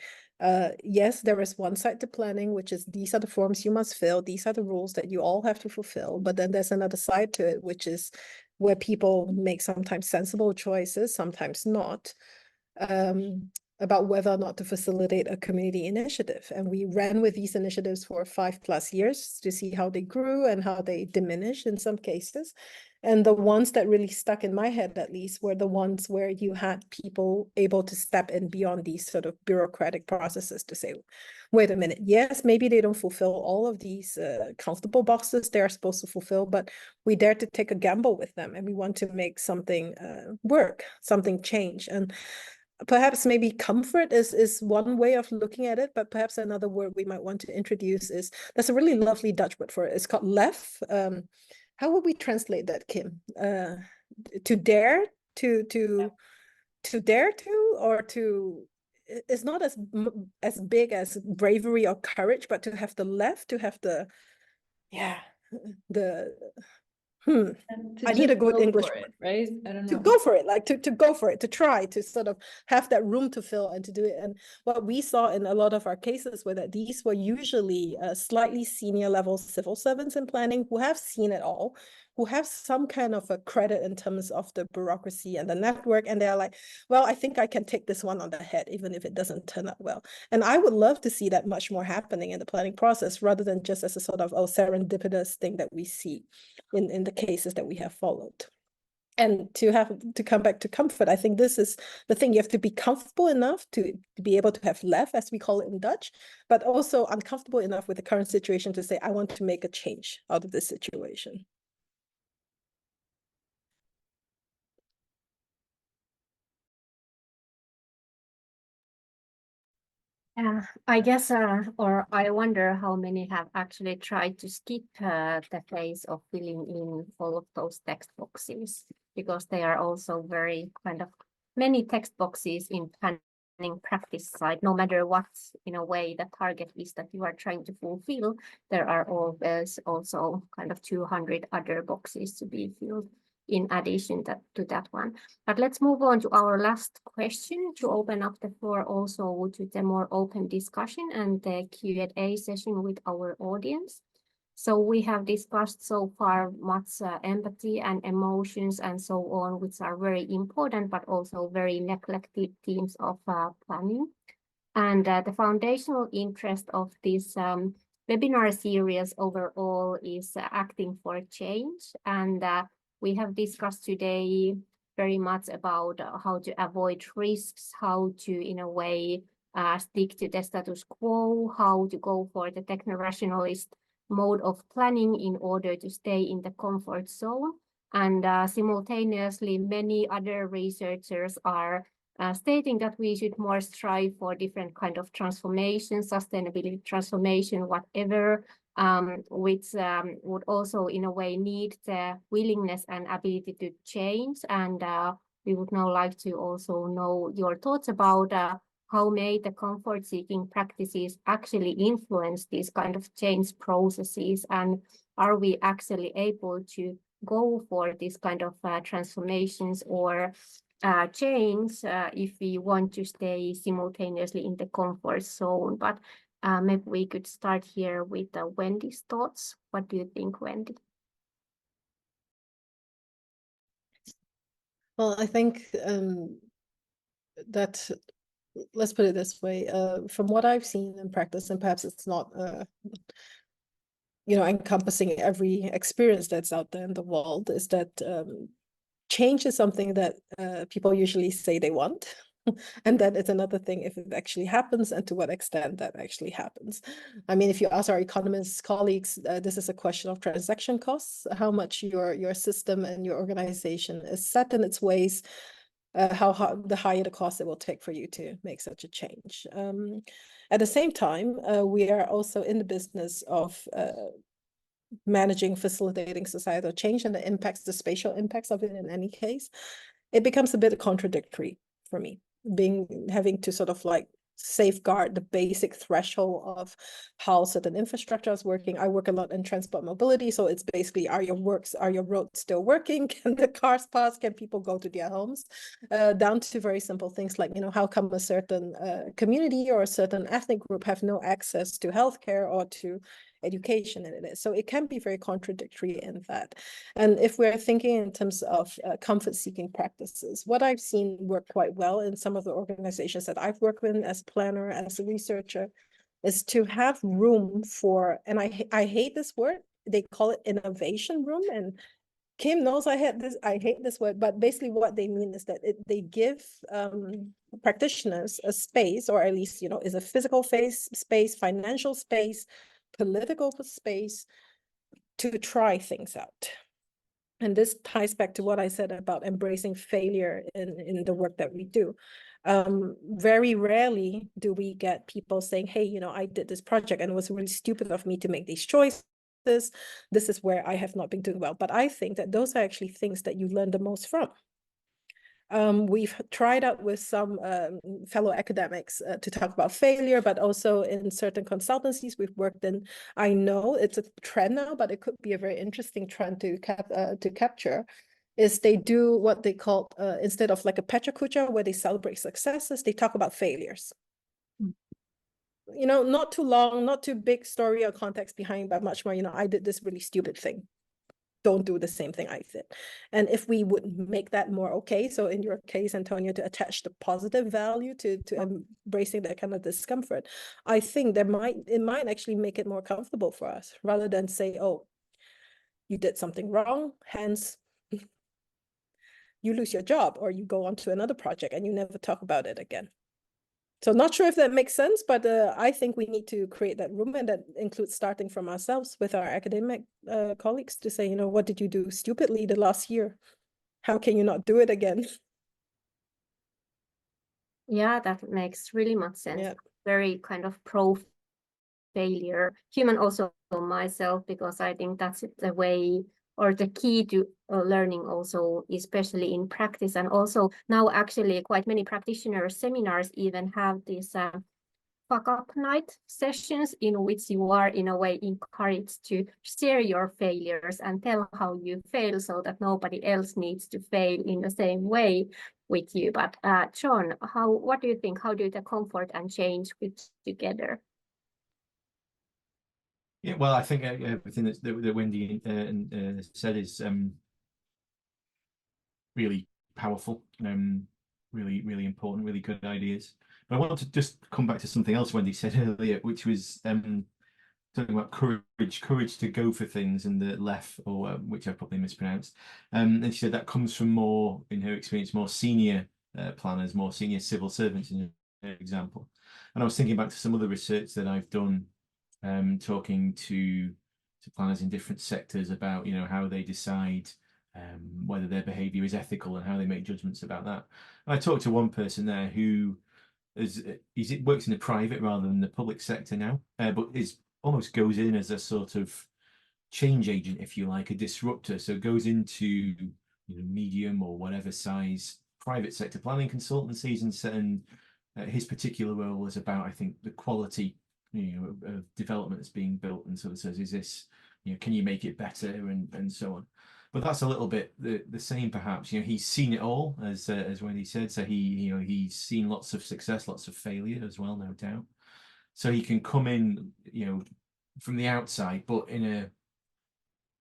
yes, there is one side to planning, which is these are the forms you must fill, these are the rules that you all have to fulfill. But then there's another side to it, which is where people make sometimes sensible choices, sometimes not, about whether or not to facilitate a community initiative. And we ran with these initiatives for 5+ years to see how they grew and how they diminished in some cases. And the ones that really stuck in my head, at least, were the ones where you had people able to step in beyond these sort of bureaucratic processes to say, wait a minute, yes, maybe they don't fulfill all of these comfortable boxes they're supposed to fulfill, but we dare to take a gamble with them, and we want to make something work, something change. And perhaps maybe comfort is one way of looking at it, but perhaps another word we might want to introduce is, there's a really lovely Dutch word for it. It's called lef. How would we translate that, Kim? To dare, to dare to, or to, it's not as big as bravery or courage, but to have the left, to have the, I need a good English word, right? I don't know. To go for it, like to go for it, to try to sort of have that room to fill and to do it. And what we saw in a lot of our cases were that these were usually slightly senior level civil servants in planning who have seen it all, who have some kind of a credit in terms of the bureaucracy and the network. And they're like, well, I think I can take this one on the head, even if it doesn't turn out well. And I would love to see that much more happening in the planning process, rather than just as a sort of serendipitous thing that we see in the cases that we have followed. And to come back to comfort, I think this is the thing. You have to be comfortable enough to be able to have lef, as we call it in Dutch, but also uncomfortable enough with the current situation to say, I want to make a change out of this situation. I guess, or I wonder how many have actually tried to skip the phase of filling in all of those text boxes, because they are also very kind of many text boxes in planning practice side. No matter what, in a way, the target is that you are trying to fulfill, there are always also kind of 200 other boxes to be filled in addition to that one. But let's move on to our last question to open up the floor also to the more open discussion and the Q&A session with our audience. So we have discussed so far much empathy and emotions and so on, which are very important, but also very neglected themes of planning. And the foundational interest of this webinar series overall is acting for change. And we have discussed today very much about how to avoid risks, how to, in a way, stick to the status quo, how to go for the techno-rationalist mode of planning in order to stay in the comfort zone. And simultaneously, many other researchers are stating that we should more strive for different kind of transformation, sustainability transformation, whatever, which would also in a way need the willingness and ability to change. And we would now like to also know your thoughts about how may the comfort-seeking practices actually influence these kind of change processes, and are we actually able to go for this kind of transformations or change if we want to stay simultaneously in the comfort zone. But maybe we could start here with Wendy's thoughts. What do you think, Wendy? Well, I think that, let's put it this way, from what I've seen in practice, and perhaps it's not encompassing every experience that's out there in the world, is that change is something that people usually say they want. And then it's another thing if it actually happens and to what extent that actually happens. I mean, if you ask our economist colleagues, this is a question of transaction costs, how much your system and your organization is set in its ways, the higher the cost it will take for you to make such a change. At the same time, we are also in the business of managing, facilitating societal change and the spatial impacts of it in any case. It becomes a bit contradictory for me, having to sort of like safeguard the basic threshold of how certain infrastructure is working. I work a lot in transport mobility, so it's basically, are your roads still working? Can the cars pass? Can people go to their homes? Down to very simple things like, how come a certain community or a certain ethnic group have no access to healthcare or to education, and it is. So it can be very contradictory in that. And if we're thinking in terms of comfort-seeking practices, what I've seen work quite well in some of the organizations that I've worked with as a planner, as a researcher, is to have room for, and I hate this word, they call it innovation room, and Kim knows I hate this word, but basically what they mean is that they give practitioners a space, or at least, is a physical space, financial space, political space to try things out. And this ties back to what I said about embracing failure in the work that we do. Very rarely do we get people saying, hey, I did this project and it was really stupid of me to make these choices. This is where I have not been doing well. But I think that those are actually things that you learn the most from. We've tried out with some fellow academics to talk about failure, but also in certain consultancies we've worked in. I know it's a trend now, but it could be a very interesting trend to capture, is they do what they call, instead of like a Pecha Kucha, where they celebrate successes, they talk about failures. Not too long, not too big story or context behind, but much more, I did this really stupid thing. Don't do the same thing I did. And if we would make that more okay, so in your case, Antonia, to attach the positive value to embracing that kind of discomfort, I think it might actually make it more comfortable for us, rather than say, oh, you did something wrong, hence you lose your job or you go on to another project and you never talk about it again. So not sure if that makes sense, but I think we need to create that room, and that includes starting from ourselves with our academic colleagues to say, you know, what did you do stupidly the last year? How can you not do it again? Yeah, that makes really much sense. Yeah. Very kind of pro failure human also myself, because I think that's the way or the key to learning also, especially in practice. And also now actually quite many practitioner seminars even have these fuck up night sessions in which you are in a way encouraged to share your failures and tell how you fail so that nobody else needs to fail in the same way with you. But John, what do you think? How do the comfort and change fit together? Yeah, well, I think everything that Wendy said is really powerful, really important, really good ideas. But I want to just come back to something else Wendy said earlier, which was talking about courage to go for things, and the left, or which I probably mispronounced. And she said that comes from more, in her experience, more senior planners, more senior civil servants, in her example. And I was thinking back to some other research that I've done, talking to planners in different sectors about, you know, how they decide whether their behavior is ethical and how they make judgments about that. And I talked to one person there who works in the private rather than the public sector now, but almost goes in as a sort of change agent, if you like, a disruptor. So goes into, you know, medium or whatever size private sector planning consultancies, and his particular role is about, I think, the quality, you know, of development that's being built, and sort of says, is this, you know, can you make it better, and so on. But that's a little bit the same, perhaps. You know, he's seen it all, as Wendy said. So he's seen lots of success, lots of failure as well, no doubt. So he can come in, you know, from the outside, but in a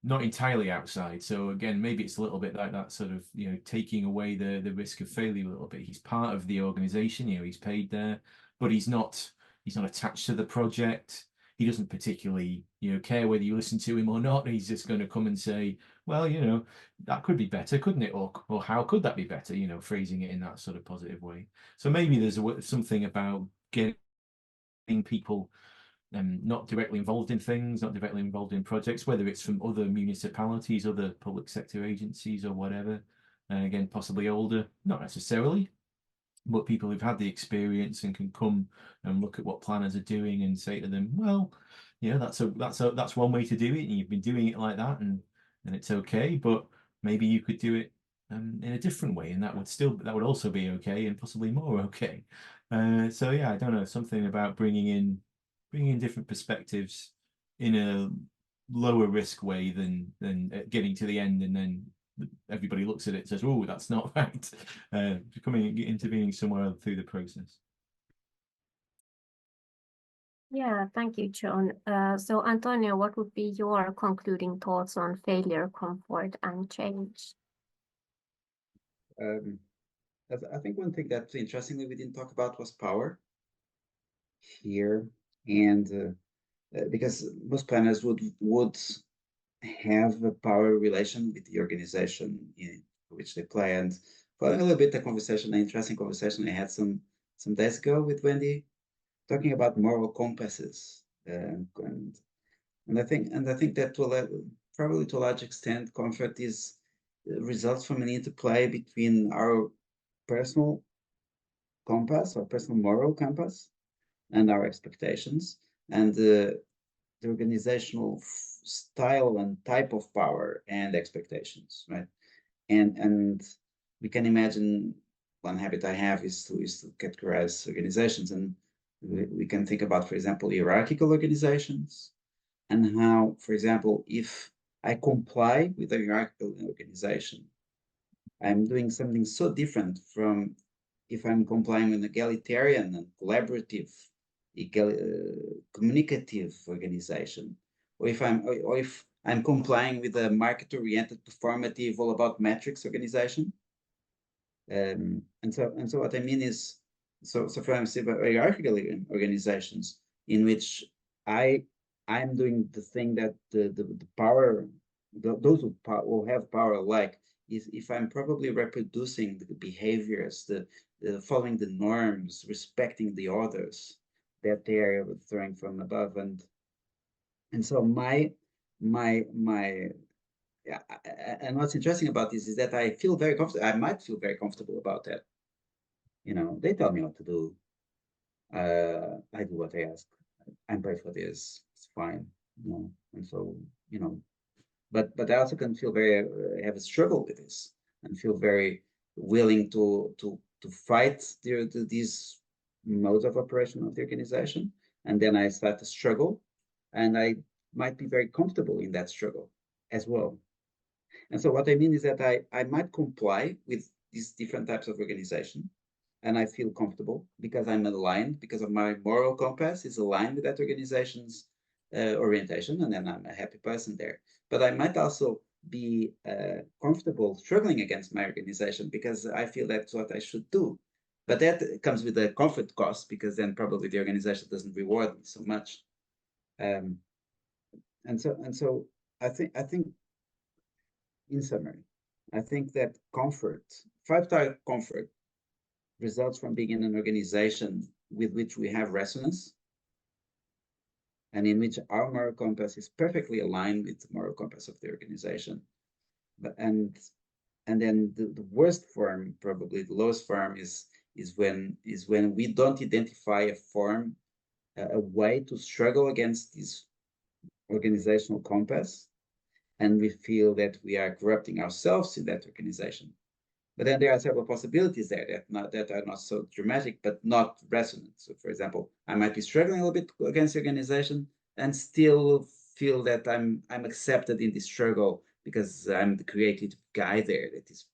not entirely outside. So again, maybe it's a little bit like that sort of, you know, taking away the risk of failure a little bit. He's part of the organization, you know, he's paid there, but he's not attached to the project. He doesn't particularly, you know, care whether you listen to him or not. He's just going to come and say, well, you know, that could be better, couldn't it? Or how could that be better? You know, phrasing it in that sort of positive way. So maybe there's something about getting people not directly involved in things, not directly involved in projects, whether it's from other municipalities, other public sector agencies or whatever. And again, possibly older, not necessarily, but people who've had the experience and can come and look at what planners are doing and say to them, well, you know, that's one way to do it, and you've been doing it like that, and it's okay, but maybe you could do it in a different way, and that would also be okay, and possibly more okay. So yeah, I don't know, something about bringing in different perspectives in a lower risk way than getting to the end and then everybody looks at it and says, oh, that's not right. Intervening somewhere through the process. Yeah, thank you, John. So Antonio, what would be your concluding thoughts on failure, comfort, and change? I think one thing that interestingly we didn't talk about was power here, and because most planners would have a power relation with the organization in which they play. And following a little bit an interesting conversation I had some days ago with Wendy, talking about moral compasses, and I think that probably to a large extent, comfort results from an interplay between our personal compass or personal moral compass and our expectations, and the organizational style and type of power and expectations, right? And we can imagine one habit I have is to categorize organizations, and we can think about, for example, hierarchical organizations, and how, for example, if I comply with a hierarchical organization, I'm doing something so different from if I'm complying with an egalitarian and collaborative, communicative organization, or if I'm complying with a market-oriented, performative, all about metrics organization. And so what I mean is, so for example, hierarchical organizations in which I'm doing the thing that the power, those who will have power, like is if I'm probably reproducing the behaviors, the following the norms, respecting the others that they are throwing from above. And so yeah, and what's interesting about this is that I feel very comfortable. I might feel very comfortable about that. You know, they tell me what to do. I do what they ask. I'm paid for this. It's fine. You know, and so, you know, but I also can feel very have a struggle with this and feel very willing to fight these modes of operation of the organization. And then I start to struggle, and I might be very comfortable in that struggle as well. And so what I mean is that I might comply with these different types of organization, and I feel comfortable because I'm aligned, because of my moral compass is aligned with that organization's orientation, and then I'm a happy person there. But I might also be comfortable struggling against my organization because I feel that's what I should do. But that comes with a comfort cost, because then probably the organization doesn't reward me so much. And so I think in summary, I think that comfort, 5-star comfort, results from being in an organization with which we have resonance, and in which our moral compass is perfectly aligned with the moral compass of the organization. And then the worst form, probably the lowest form, is when we don't identify a form, a way to struggle against this organizational compass, and we feel that we are corrupting ourselves in that organization. But then there are several possibilities there that are not so dramatic, but not resonant. So, for example, I might be struggling a little bit against the organization and still feel that I'm accepted in this struggle because I'm the creative guy there. That is,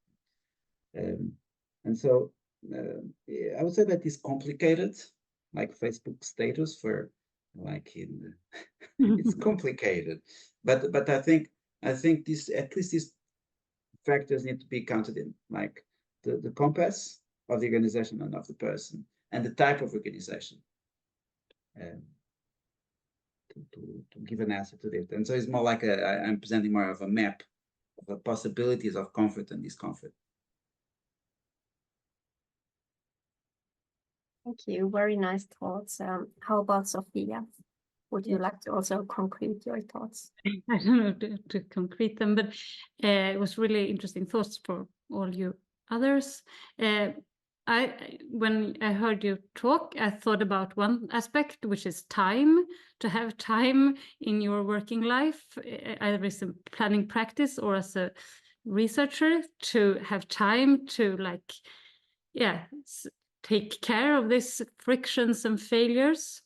and so I would say that is complicated, like Facebook status for like in it's complicated, but I think this, at least these factors need to be counted in, like the compass of the organization and of the person, and the type of organization, to give an answer to that. And so it's more like I'm presenting more of a map of the possibilities of comfort and discomfort. Thank you. Very nice thoughts. How about Sophia? Would you like to also concrete your thoughts? I don't know to concrete them, but it was really interesting thoughts for all you others. When I heard you talk, I thought about one aspect, which is time, to have time in your working life, either as a planning practice or as a researcher, to have time to take care of these frictions and failures.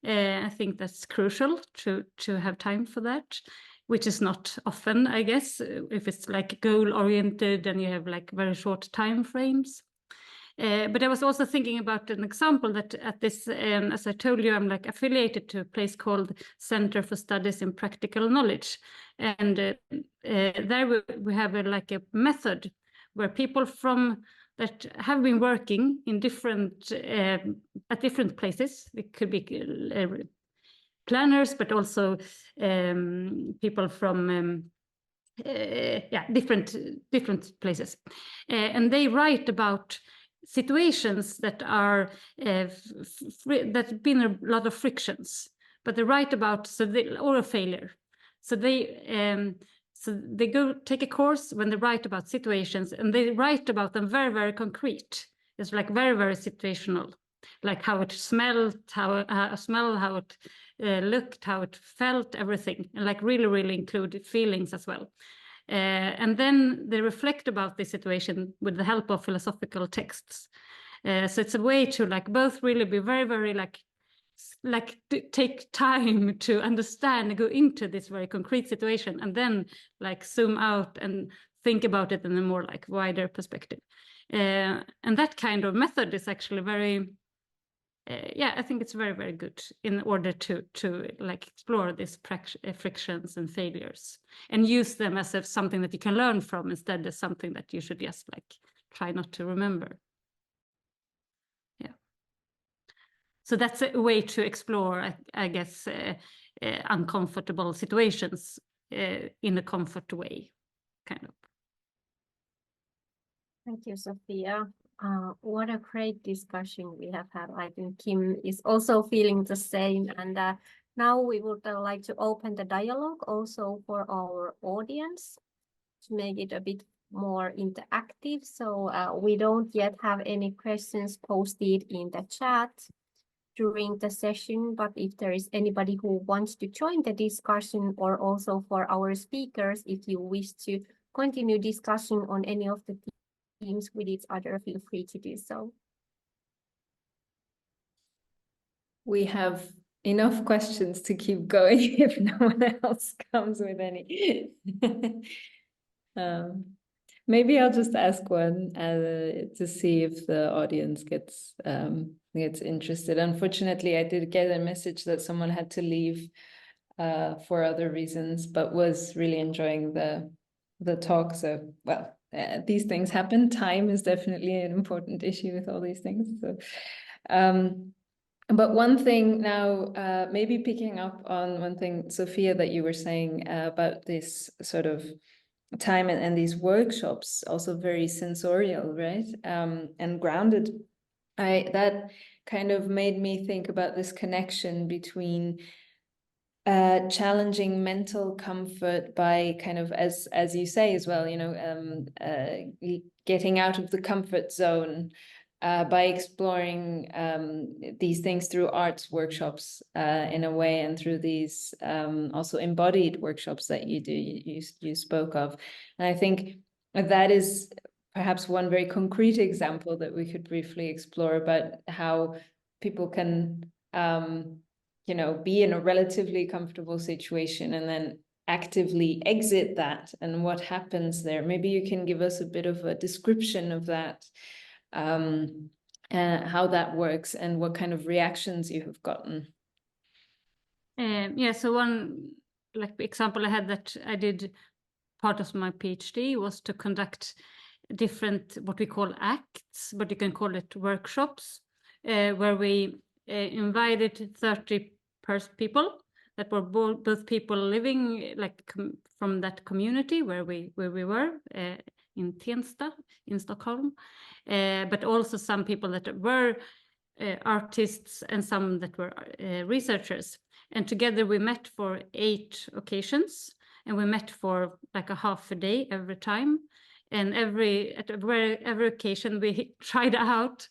I think that's crucial to have time for that, which is not often, I guess, if it's like goal oriented and you have like very short time frames. But I was also thinking about an example that at this, as I told you, I'm like affiliated to a place called Center for Studies in Practical Knowledge. And there we have a method where people that have been working in different at different places. It could be planners, but also people from different places, and they write about situations that are that been a lot of frictions, but they write about or a failure. So they go take a course when they write about situations, and they write about them very, very concrete. It's like very, very situational, like how it smelled, how it looked, how it felt, everything, and like really, really include feelings as well. And then they reflect about this situation with the help of philosophical texts. So it's a way to both really be very, very take time to understand and go into this very concrete situation, and then zoom out and think about it in a more wider perspective. And that kind of method is actually very, I think it's very, very good in order to explore these frictions and failures and use them as something that you can learn from instead of something that you should just try not to remember. So that's a way to explore, I guess, uncomfortable situations in a comfort way, kind of. Thank you, Sophia. What a great discussion we have had. I think Kim is also feeling the same. And now we would like to open the dialogue also for our audience to make it a bit more interactive. So we don't yet have any questions posted in the chat during the session, but if there is anybody who wants to join the discussion, or also for our speakers, if you wish to continue discussion on any of the themes with each other, feel free to do so. We have enough questions to keep going if no one else comes with any. Maybe I'll just ask one to see if the audience gets interested. Unfortunately, I did get a message that someone had to leave for other reasons, but was really enjoying the talk. So, well, these things happen. Time is definitely an important issue with all these things. So, but one thing now, maybe picking up on one thing, Sophia, that you were saying about this sort of time and these workshops, also very sensorial, right? And grounded. That kind of made me think about this connection between challenging mental comfort by kind of, as you say as well, you know, getting out of the comfort zone by exploring these things through arts workshops in a way, and through these also embodied workshops that you do, you spoke of. And I think that is perhaps one very concrete example that we could briefly explore about how people can you know, be in a relatively comfortable situation and then actively exit that, and what happens there. Maybe you can give us a bit of a description of that, how that works and what kind of reactions you have gotten. Yeah, so one example I had that I did part of my PhD was to conduct different, what we call acts, but you can call it workshops, where we invited 30 people that were both people living from that community where we were in Tensta in Stockholm, but also some people that were artists and some that were researchers. And together we met for 8 occasions, and we met for like a half a day every time. And every occasion we tried out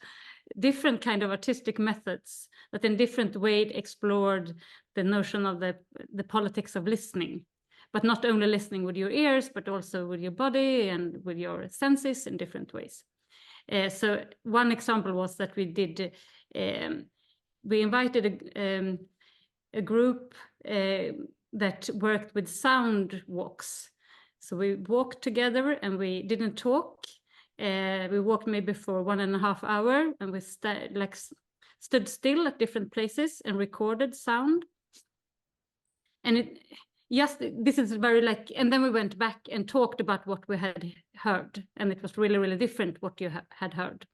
different kind of artistic methods that in different ways explored the notion of the politics of listening, but not only listening with your ears, but also with your body and with your senses in different ways. So one example was that we did, we invited a group that worked with sound walks. So we walked together and we didn't talk. We walked maybe for 1.5 hours, and we stood still at different places and recorded sound. And this is very and then we went back and talked about what we had heard, and it was really, really different what you had heard.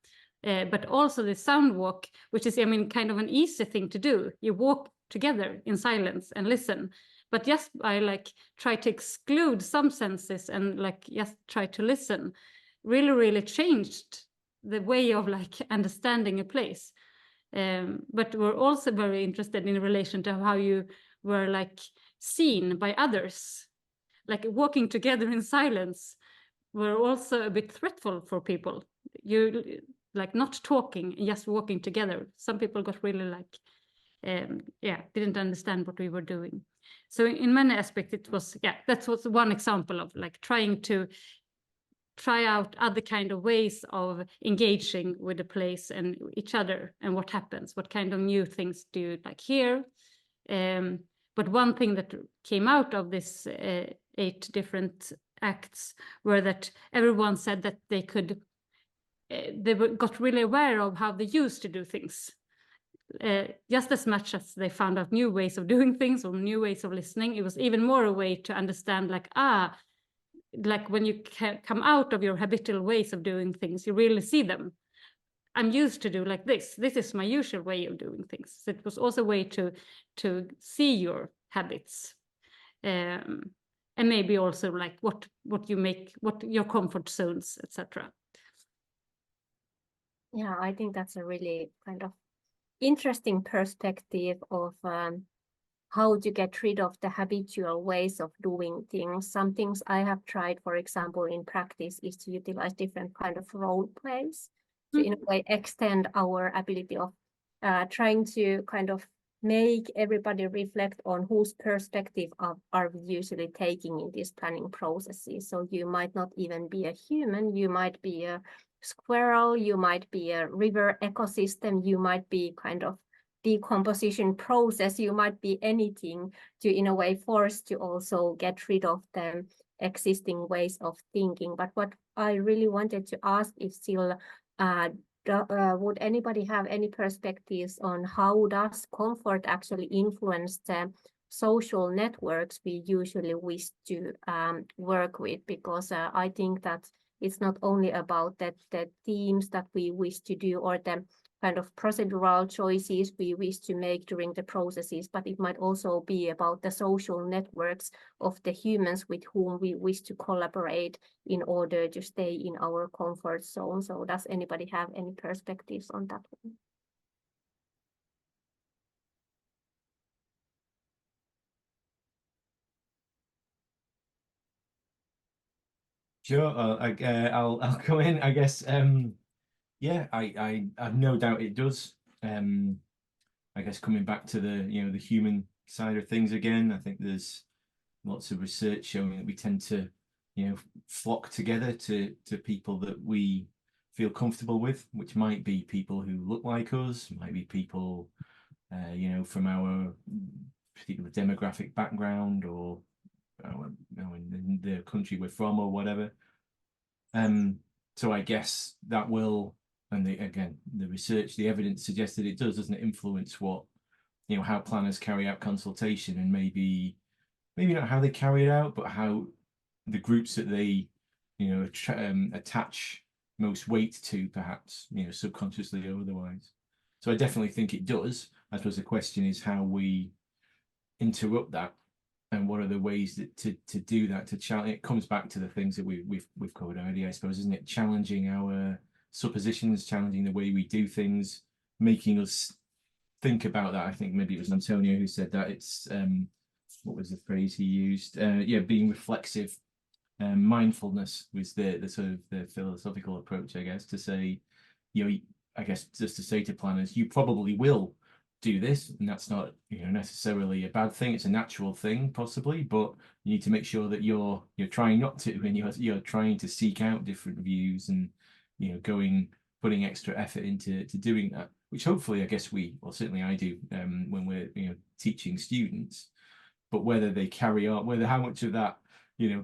But also the sound walk, which is, I mean, kind of an easy thing to do. You walk together in silence and listen. But just by try to exclude some senses and just try to listen, really, really changed the way of understanding a place. But we're also very interested in relation to how you were seen by others. Walking together in silence were also a bit threatful for people. You not talking, just walking together. Some people got really didn't understand what we were doing. So in many aspects, it was, that was one example of trying to try out other kind of ways of engaging with the place and each other, and what happens, what kind of new things do you hear. But one thing that came out of this 8 different acts were that everyone said that they got really aware of how they used to do things. Just as much as they found out new ways of doing things or new ways of listening, it was even more a way to understand when you come out of your habitual ways of doing things, you really see them. I'm used to do this. This is my usual way of doing things. So it was also a way to see your habits, and maybe also what you make, what your comfort zones, etc. Yeah, I think that's a really kind of interesting perspective of how to get rid of the habitual ways of doing things. Some things I have tried, for example, in practice, is to utilize different kind of role plays to in a way extend our ability of trying to kind of make everybody reflect on whose perspective are we usually taking in these planning processes. So you might not even be a human, you might be a squirrel, you might be a river ecosystem, you might be kind of decomposition process, you might be anything to in a way force to also get rid of the existing ways of thinking. But what I really wanted to ask is still, would anybody have any perspectives on how does comfort actually influence the social networks we usually wish to work with? Because I think that it's not only about the themes that we wish to do or the kind of procedural choices we wish to make during the processes, but it might also be about the social networks of the humans with whom we wish to collaborate in order to stay in our comfort zone. So does anybody have any perspectives on that one? Sure, I'll go in, I guess. Yeah, I have no doubt it does. I guess coming back to the the human side of things again, I think there's lots of research showing that we tend to flock together to people that we feel comfortable with, which might be people who look like us, might be people from our particular demographic background or in the country we're from or whatever. So I guess that will, and again, the research, the evidence suggests that it does, doesn't it, influence what, how planners carry out consultation, and maybe not how they carry it out, but how the groups that they, attach most weight to, perhaps, subconsciously or otherwise. So I definitely think it does. I suppose the question is how we interrupt that, and what are the ways that to do that, to challenge. It comes back to the things that we've covered already, I suppose, isn't it? Challenging our suppositions, challenging the way we do things, making us think about that. I think maybe it was Antonio who said that. It's what was the phrase he used? Yeah, being reflexive. Mindfulness was the sort of the philosophical approach, I guess, to say, I guess just to say to planners, you probably will do this, and that's not necessarily a bad thing. It's a natural thing, possibly, but you need to make sure that you're trying not to, and you're trying to seek out different views, and putting extra effort into doing that, which hopefully, I guess certainly I do when we're teaching students. But whether they carry on, how much of that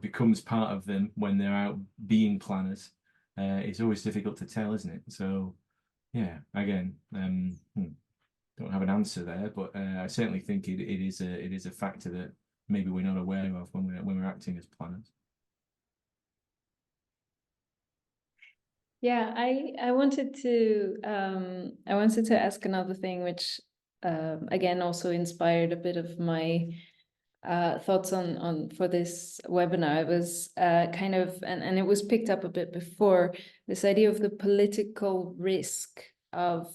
becomes part of them when they're out being planners, it's always difficult to tell, isn't it? So yeah, again, don't have an answer there, but I certainly think it is a factor that maybe we're not aware of when we're acting as planners. Yeah, I wanted to ask another thing, which again also inspired a bit of my thoughts on for this webinar. It was kind of, and it was picked up a bit before, this idea of the political risk of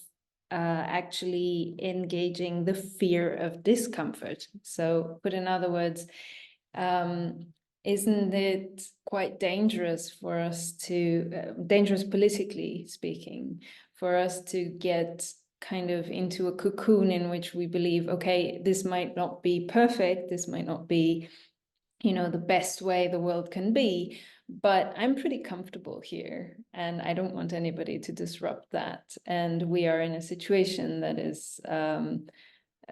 actually engaging the fear of discomfort. So put in other words, isn't it quite dangerous for us to, dangerous politically speaking, for us to get kind of into a cocoon in which we believe, okay, this might not be perfect, this might not be, the best way the world can be, but I'm pretty comfortable here and I don't want anybody to disrupt that. And we are in a situation that is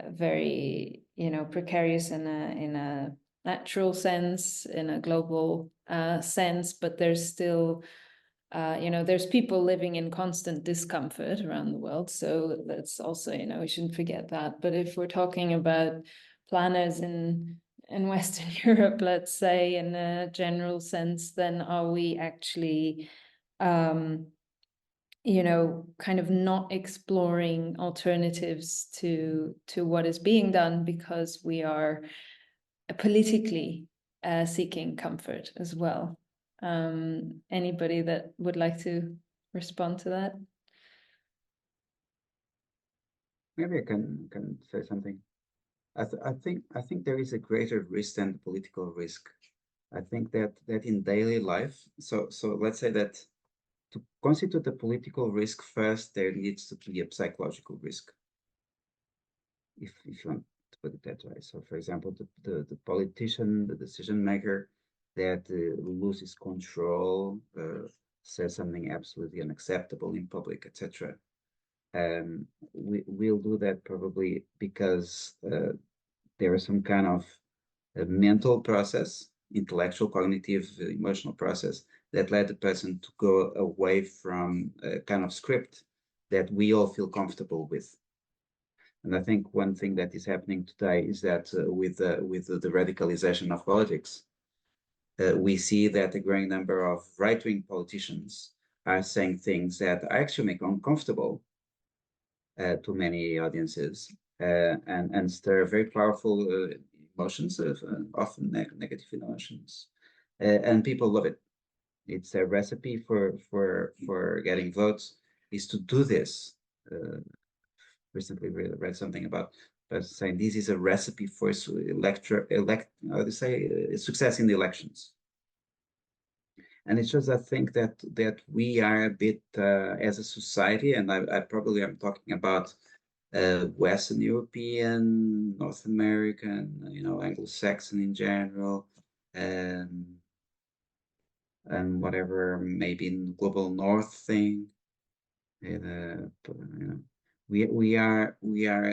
very, precarious in a natural sense, in a global sense, but there's still there's people living in constant discomfort around the world. So that's also, we shouldn't forget that. But if we're talking about planners in Western Europe, let's say, in a general sense, then are we actually, kind of not exploring alternatives to what is being done because we are politically seeking comfort as well? Anybody that would like to respond to that? maybe I can say something. I think there is a greater risk than political risk. I think that in daily life, so let's say that to constitute a political risk first, there needs to be a psychological risk. If you want to put it that way. So for example, the politician, the decision maker that loses control, says something absolutely unacceptable in public, etc. We'll do that probably because there is some kind of a mental process, intellectual, cognitive, emotional process that led the person to go away from a kind of script that we all feel comfortable with. And I think one thing that is happening today is that with the radicalization of politics, we see that a growing number of right-wing politicians are saying things that actually make uncomfortable to many audiences and stir very powerful emotions, often negative emotions, and people love it. It's a recipe for getting votes, is to do this. Recently read something about saying this is a recipe for success in the elections. And it shows, I think, that we are a bit as a society, and I probably am talking about Western European, North American, Anglo-Saxon in general, and whatever, maybe in global North thing. We are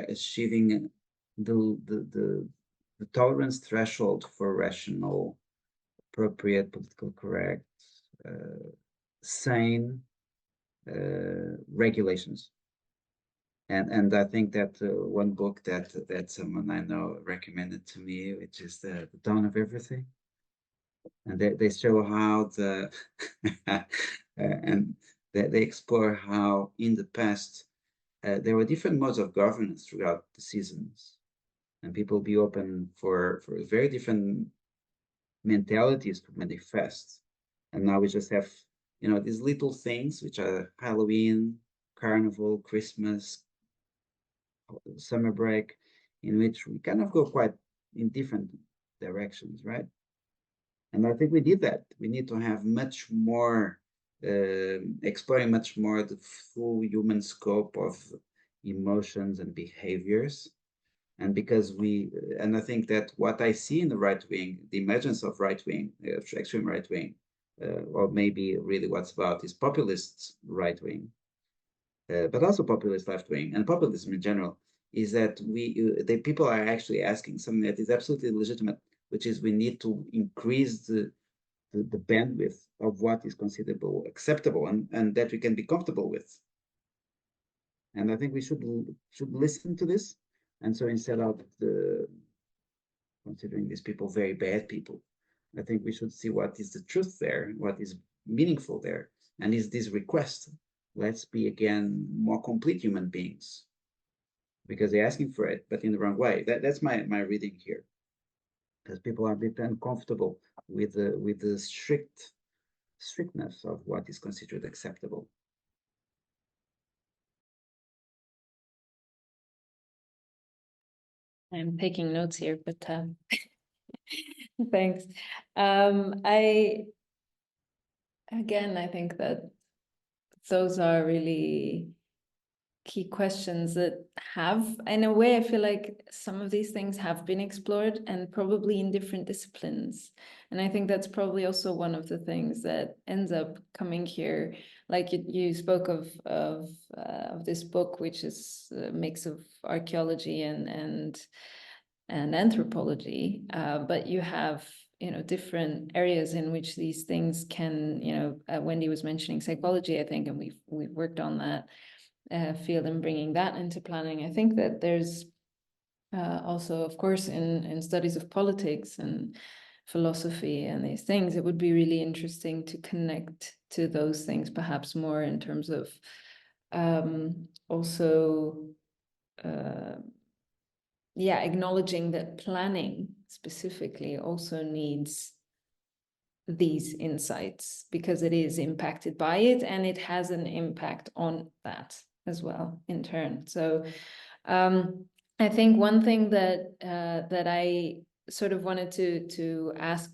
achieving the tolerance threshold for rational, appropriate, political correct, sane regulations. And I think that one book that someone I know recommended to me, which is the Dawn of Everything, and they show how and they explore how in the past there were different modes of governance throughout the seasons, and people be open for very different mentalities to manifest. And now we just have these little things which are Halloween, Carnival, Christmas, summer break, in which we kind of go quite in different directions, right? And I think we did that. We need to have much more, exploring much more the full human scope of emotions and behaviors. And because and I think that what I see in the right wing, the emergence of right wing, extreme right wing, or maybe really what's about is populist right wing, but also populist left wing and populism in general, is that the people are actually asking something that is absolutely legitimate, which is we need to increase the bandwidth of what is considered acceptable and that we can be comfortable with. And I think we should listen to this. And so instead of considering these people very bad people, I think we should see what is the truth there, what is meaningful there, and is this request, let's be again more complete human beings, because they're asking for it, but in the wrong way. That's my reading here, because people are a bit uncomfortable with the strictness of what is considered acceptable. I'm taking notes here, but thanks. I think that those are really key questions that have, in a way, I feel like some of these things have been explored and probably in different disciplines. And I think that's probably also one of the things that ends up coming here. Like you spoke of this book, which is a mix of archaeology and anthropology, but you have different areas in which these things can, Wendy was mentioning psychology, I think, and we've worked on that field and bringing that into planning. I think that there's also, of course, in studies of politics and philosophy and these things, it would be really interesting to connect to those things perhaps more in terms of also acknowledging that planning specifically also needs these insights because it is impacted by it and it has an impact on that as well in turn. So I think one thing that that I sort of wanted to ask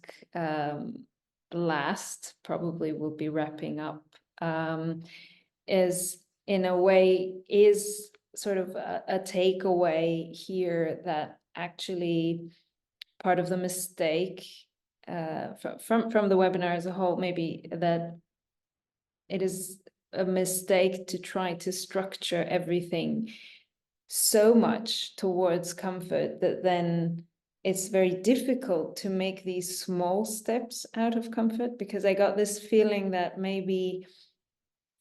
last, probably will be wrapping up, is in a way is sort of a takeaway here that actually part of the mistake from the webinar as a whole, maybe that it is a mistake to try to structure everything so much towards comfort that then it's very difficult to make these small steps out of comfort, because I got this feeling that maybe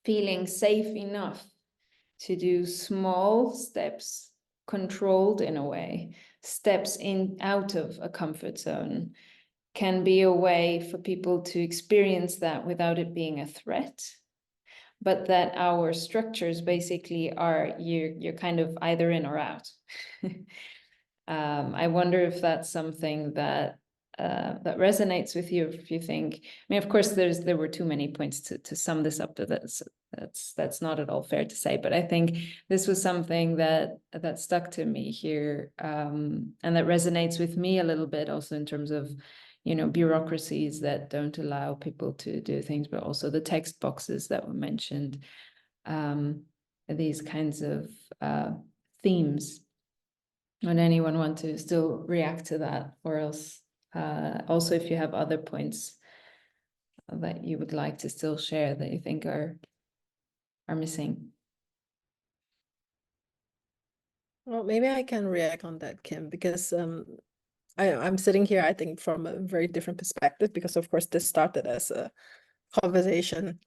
feeling safe enough to do small steps, controlled in a way, steps in out of a comfort zone, can be a way for people to experience that without it being a threat. But that our structures basically are you're kind of either in or out. I wonder if that's something that that resonates with you. If you think, I mean, of course, there were too many points to sum this up. That's not at all fair to say. But I think this was something that stuck to me here, and that resonates with me a little bit, also in terms of, you know, bureaucracies that don't allow people to do things, but also the text boxes that were mentioned, these kinds of themes. Would anyone want to still react to that, or else also if you have other points that you would like to still share that you think are missing? Well, maybe I can react on that, Kim, because I'm sitting here, I think, from a very different perspective, because of course this started as a conversation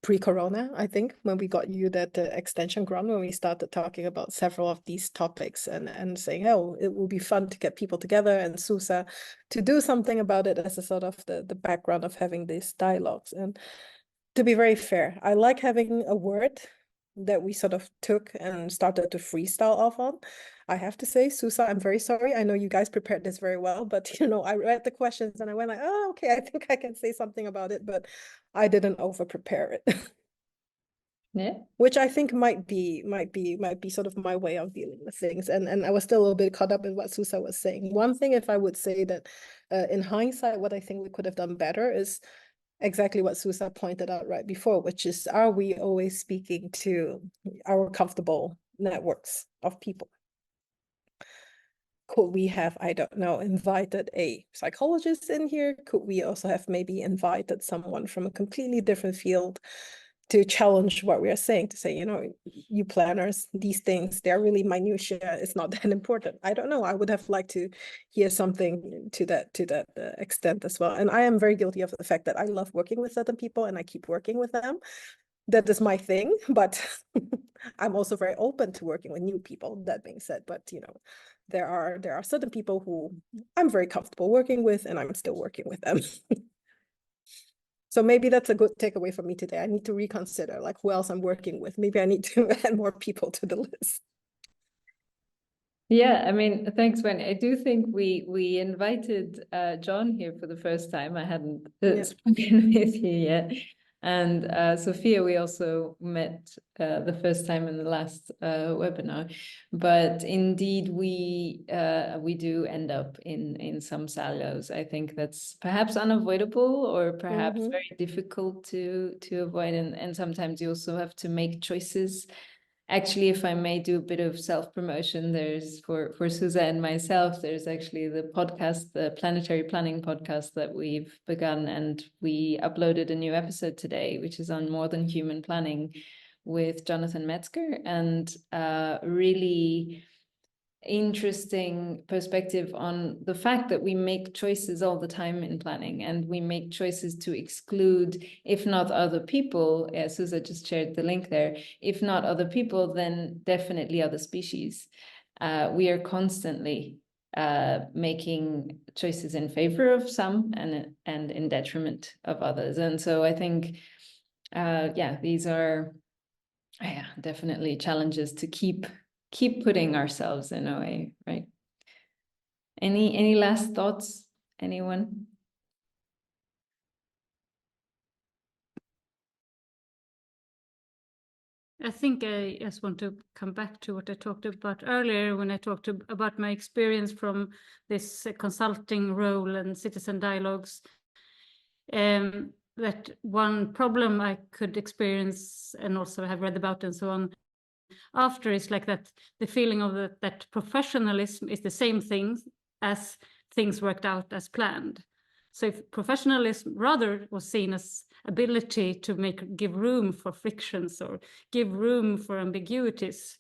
pre-corona, I think, when we got you that extension grant, when we started talking about several of these topics and saying, oh, it will be fun to get people together and SUSA to do something about it as a sort of the background of having these dialogues. And to be very fair, I like having a word that we sort of took and started to freestyle off on. I have to say, SUSA, I'm very sorry. I know you guys prepared this very well, but you know, I read the questions and I went like, oh, okay, I think I can say something about it, but I didn't over prepare it. Yeah. Which I think might be sort of my way of dealing with things. And I was still a little bit caught up in what SUSA was saying. One thing, if I would say that in hindsight, what I think we could have done better is exactly what SUSA pointed out right before, which is, are we always speaking to our comfortable networks of people? Could we have, I don't know, invited a psychologist in here? Could we also have maybe invited someone from a completely different field to challenge what we are saying, to say, you know, you planners, these things, they're really minutiae, it's not that important. I don't know, I would have liked to hear something to that extent as well. And I am very guilty of the fact that I love working with certain people and I keep working with them. That is my thing, but I'm also very open to working with new people, that being said. But, you know, there are certain people who I'm very comfortable working with and I'm still working with them. So maybe that's a good takeaway for me today. I need to reconsider like who else I'm working with. Maybe I need to add more people to the list. Yeah, I mean, thanks, Wendy. I do think we invited John here for the first time. I hadn't spoken with you yet. And Sophia, we also met the first time in the last webinar. But indeed, we do end up in some silos. I think that's perhaps unavoidable, or perhaps very difficult to avoid. And sometimes you also have to make choices. Actually, if I may do a bit of self-promotion, there's for SUSA and myself, there's actually the podcast, the Planetary Planning podcast that we've begun, and we uploaded a new episode today, which is on more than human planning with Jonathan Metzger, and really interesting perspective on the fact that we make choices all the time in planning, and we make choices to exclude, if not other people, as SUSA just shared the link there, if not other people, then definitely other species. We are constantly making choices in favor of some and in detriment of others. And so I think, these are definitely challenges to keep putting ourselves in a way, right? Any last thoughts, anyone? I think I just want to come back to what I talked about earlier when I talked about my experience from this consulting role and citizen dialogues. That one problem I could experience and also have read about and so on after is like that the feeling of that professionalism is the same thing as things worked out as planned. So if professionalism rather was seen as ability to give room for frictions or give room for ambiguities,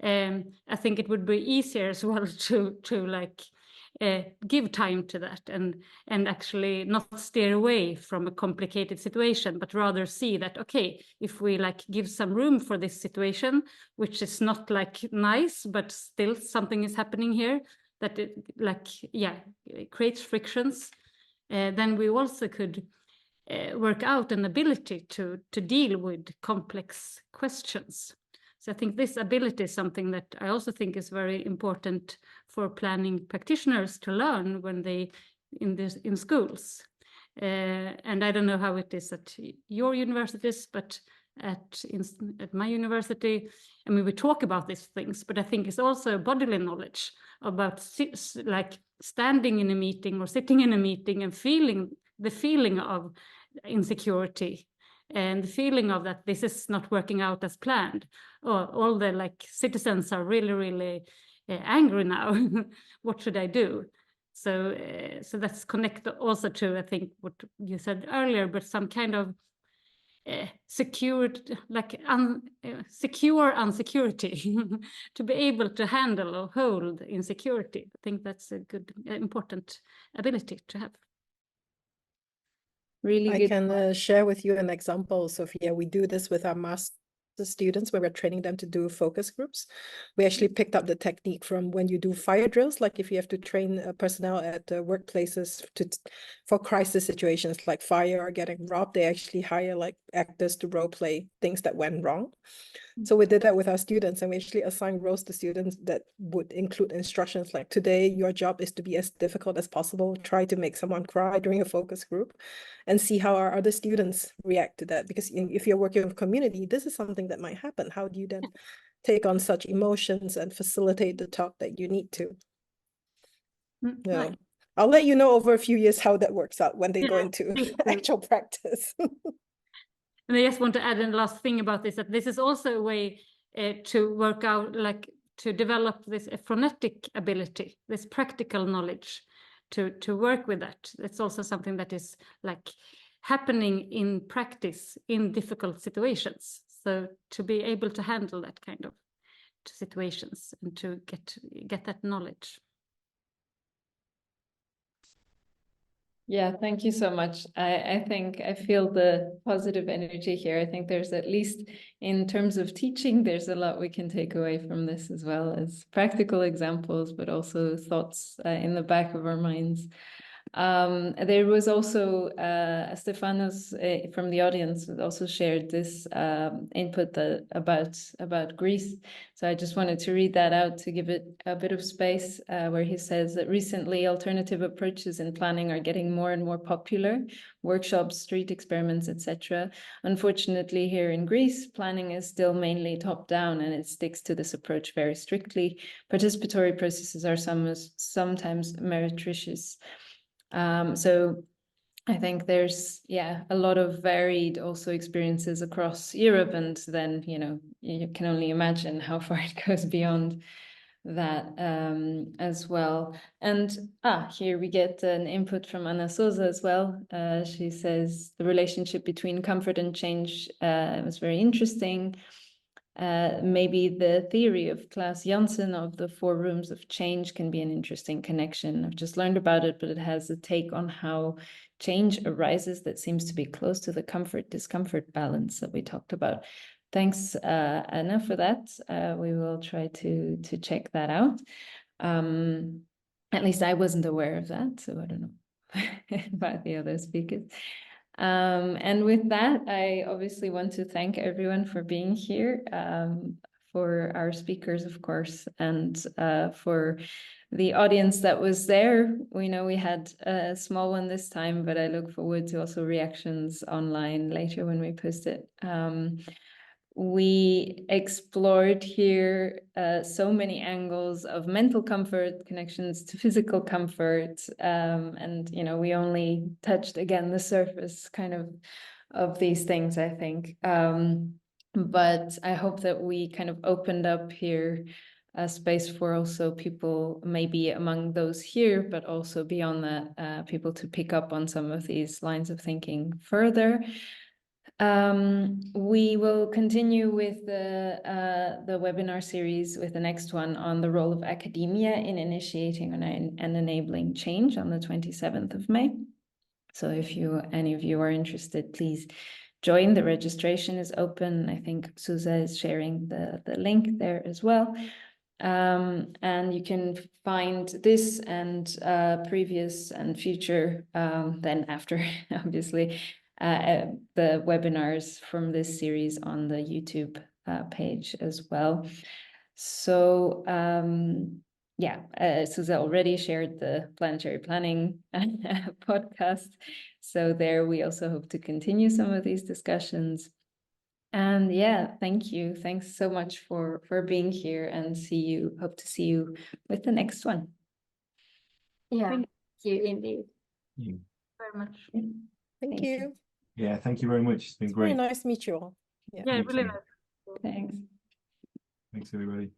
I think it would be easier as well to like give time to that and actually not steer away from a complicated situation, but rather see that, okay, if we like give some room for this situation, which is not like nice, but still something is happening here, that it like, yeah, it creates frictions, then we also could work out an ability to deal with complex questions. So I think this ability is something that I also think is very important for planning practitioners to learn when they in schools. And I don't know how it is at your universities, but at my university, I mean, we talk about these things, but I think it's also bodily knowledge about like standing in a meeting or sitting in a meeting and feeling the feeling of insecurity and the feeling of that this is not working out as planned, or all the like citizens are really angry now. What should I do? So that's connected also to, I think, what you said earlier, but some kind of secured, like secure unsecurity to be able to handle or hold insecurity. I think that's a good, important ability to have. Really I good. can share with you an example, Sophia. We do this with our master students when we're training them to do focus groups. We actually picked up the technique from when you do fire drills, like if you have to train personnel at workplaces for crisis situations like fire or getting robbed, they actually hire like actors to role play things that went wrong. So we did that with our students, and we actually assigned roles to students that would include instructions like, today your job is to be as difficult as possible, try to make someone cry during a focus group, and see how our other students react to that. Because if you're working with community, this is something that might happen. How do you then take on such emotions and facilitate the talk that you need to? Yeah. I'll let you know over a few years how that works out when they go into actual practice. And I just want to add a last thing about this, that this is also a way to work out, like to develop this phonetic ability, this practical knowledge to work with that. It's also something that is like happening in practice in difficult situations. So to be able to handle that kind of situations and to get that knowledge. Yeah, thank you so much. I think I feel the positive energy here. I think there's, at least in terms of teaching, there's a lot we can take away from this, as well as practical examples, but also thoughts in the back of our minds. There was also Stefanos from the audience also shared this input about Greece. So I just wanted to read that out to give it a bit of space, where he says that recently alternative approaches in planning are getting more and more popular, workshops, street experiments, etc. Unfortunately, here in Greece, planning is still mainly top down, and it sticks to this approach very strictly. Participatory processes are sometimes meretricious. So I think there's, yeah, a lot of varied also experiences across Europe, and then, you know, you can only imagine how far it goes beyond that as well. And here we get an input from Anna Souza as well. She says the relationship between comfort and change was very interesting. Maybe the theory of Klaus Janssen of the 4 rooms of change can be an interesting connection. I've just learned about it, but it has a take on how change arises that seems to be close to the comfort-discomfort balance that we talked about. Thanks, Anna, for that. We will try to check that out. At least I wasn't aware of that, so I don't know about the other speakers. And with that, I obviously want to thank everyone for being here, for our speakers, of course, and for the audience that was there. We know we had a small one this time, but I look forward to also reactions online later when we post it. we explored here so many angles of mental comfort, connections to physical comfort, and we only touched again the surface kind of these things, I think. But I hope that we kind of opened up here a space for also people maybe among those here, but also beyond that, people to pick up on some of these lines of thinking further. We will continue with the webinar series with the next one on the role of academia in initiating and enabling change on the 27th of May. So if any of you are interested, please join. The registration is open. I think Susa is sharing the link there as well. And you can find this and previous and future, then after, obviously, the webinars from this series on the YouTube page as well. So Susa already shared the planetary planning podcast. So there we also hope to continue some of these discussions. And thank you. Thanks so much for being here, and hope to see you with the next one. Yeah, thank you indeed. Thank you very much. Thank you. Yeah, thank you very much. It's been great. Very nice to meet you all. Yeah, really nice. Thanks. Thanks, everybody.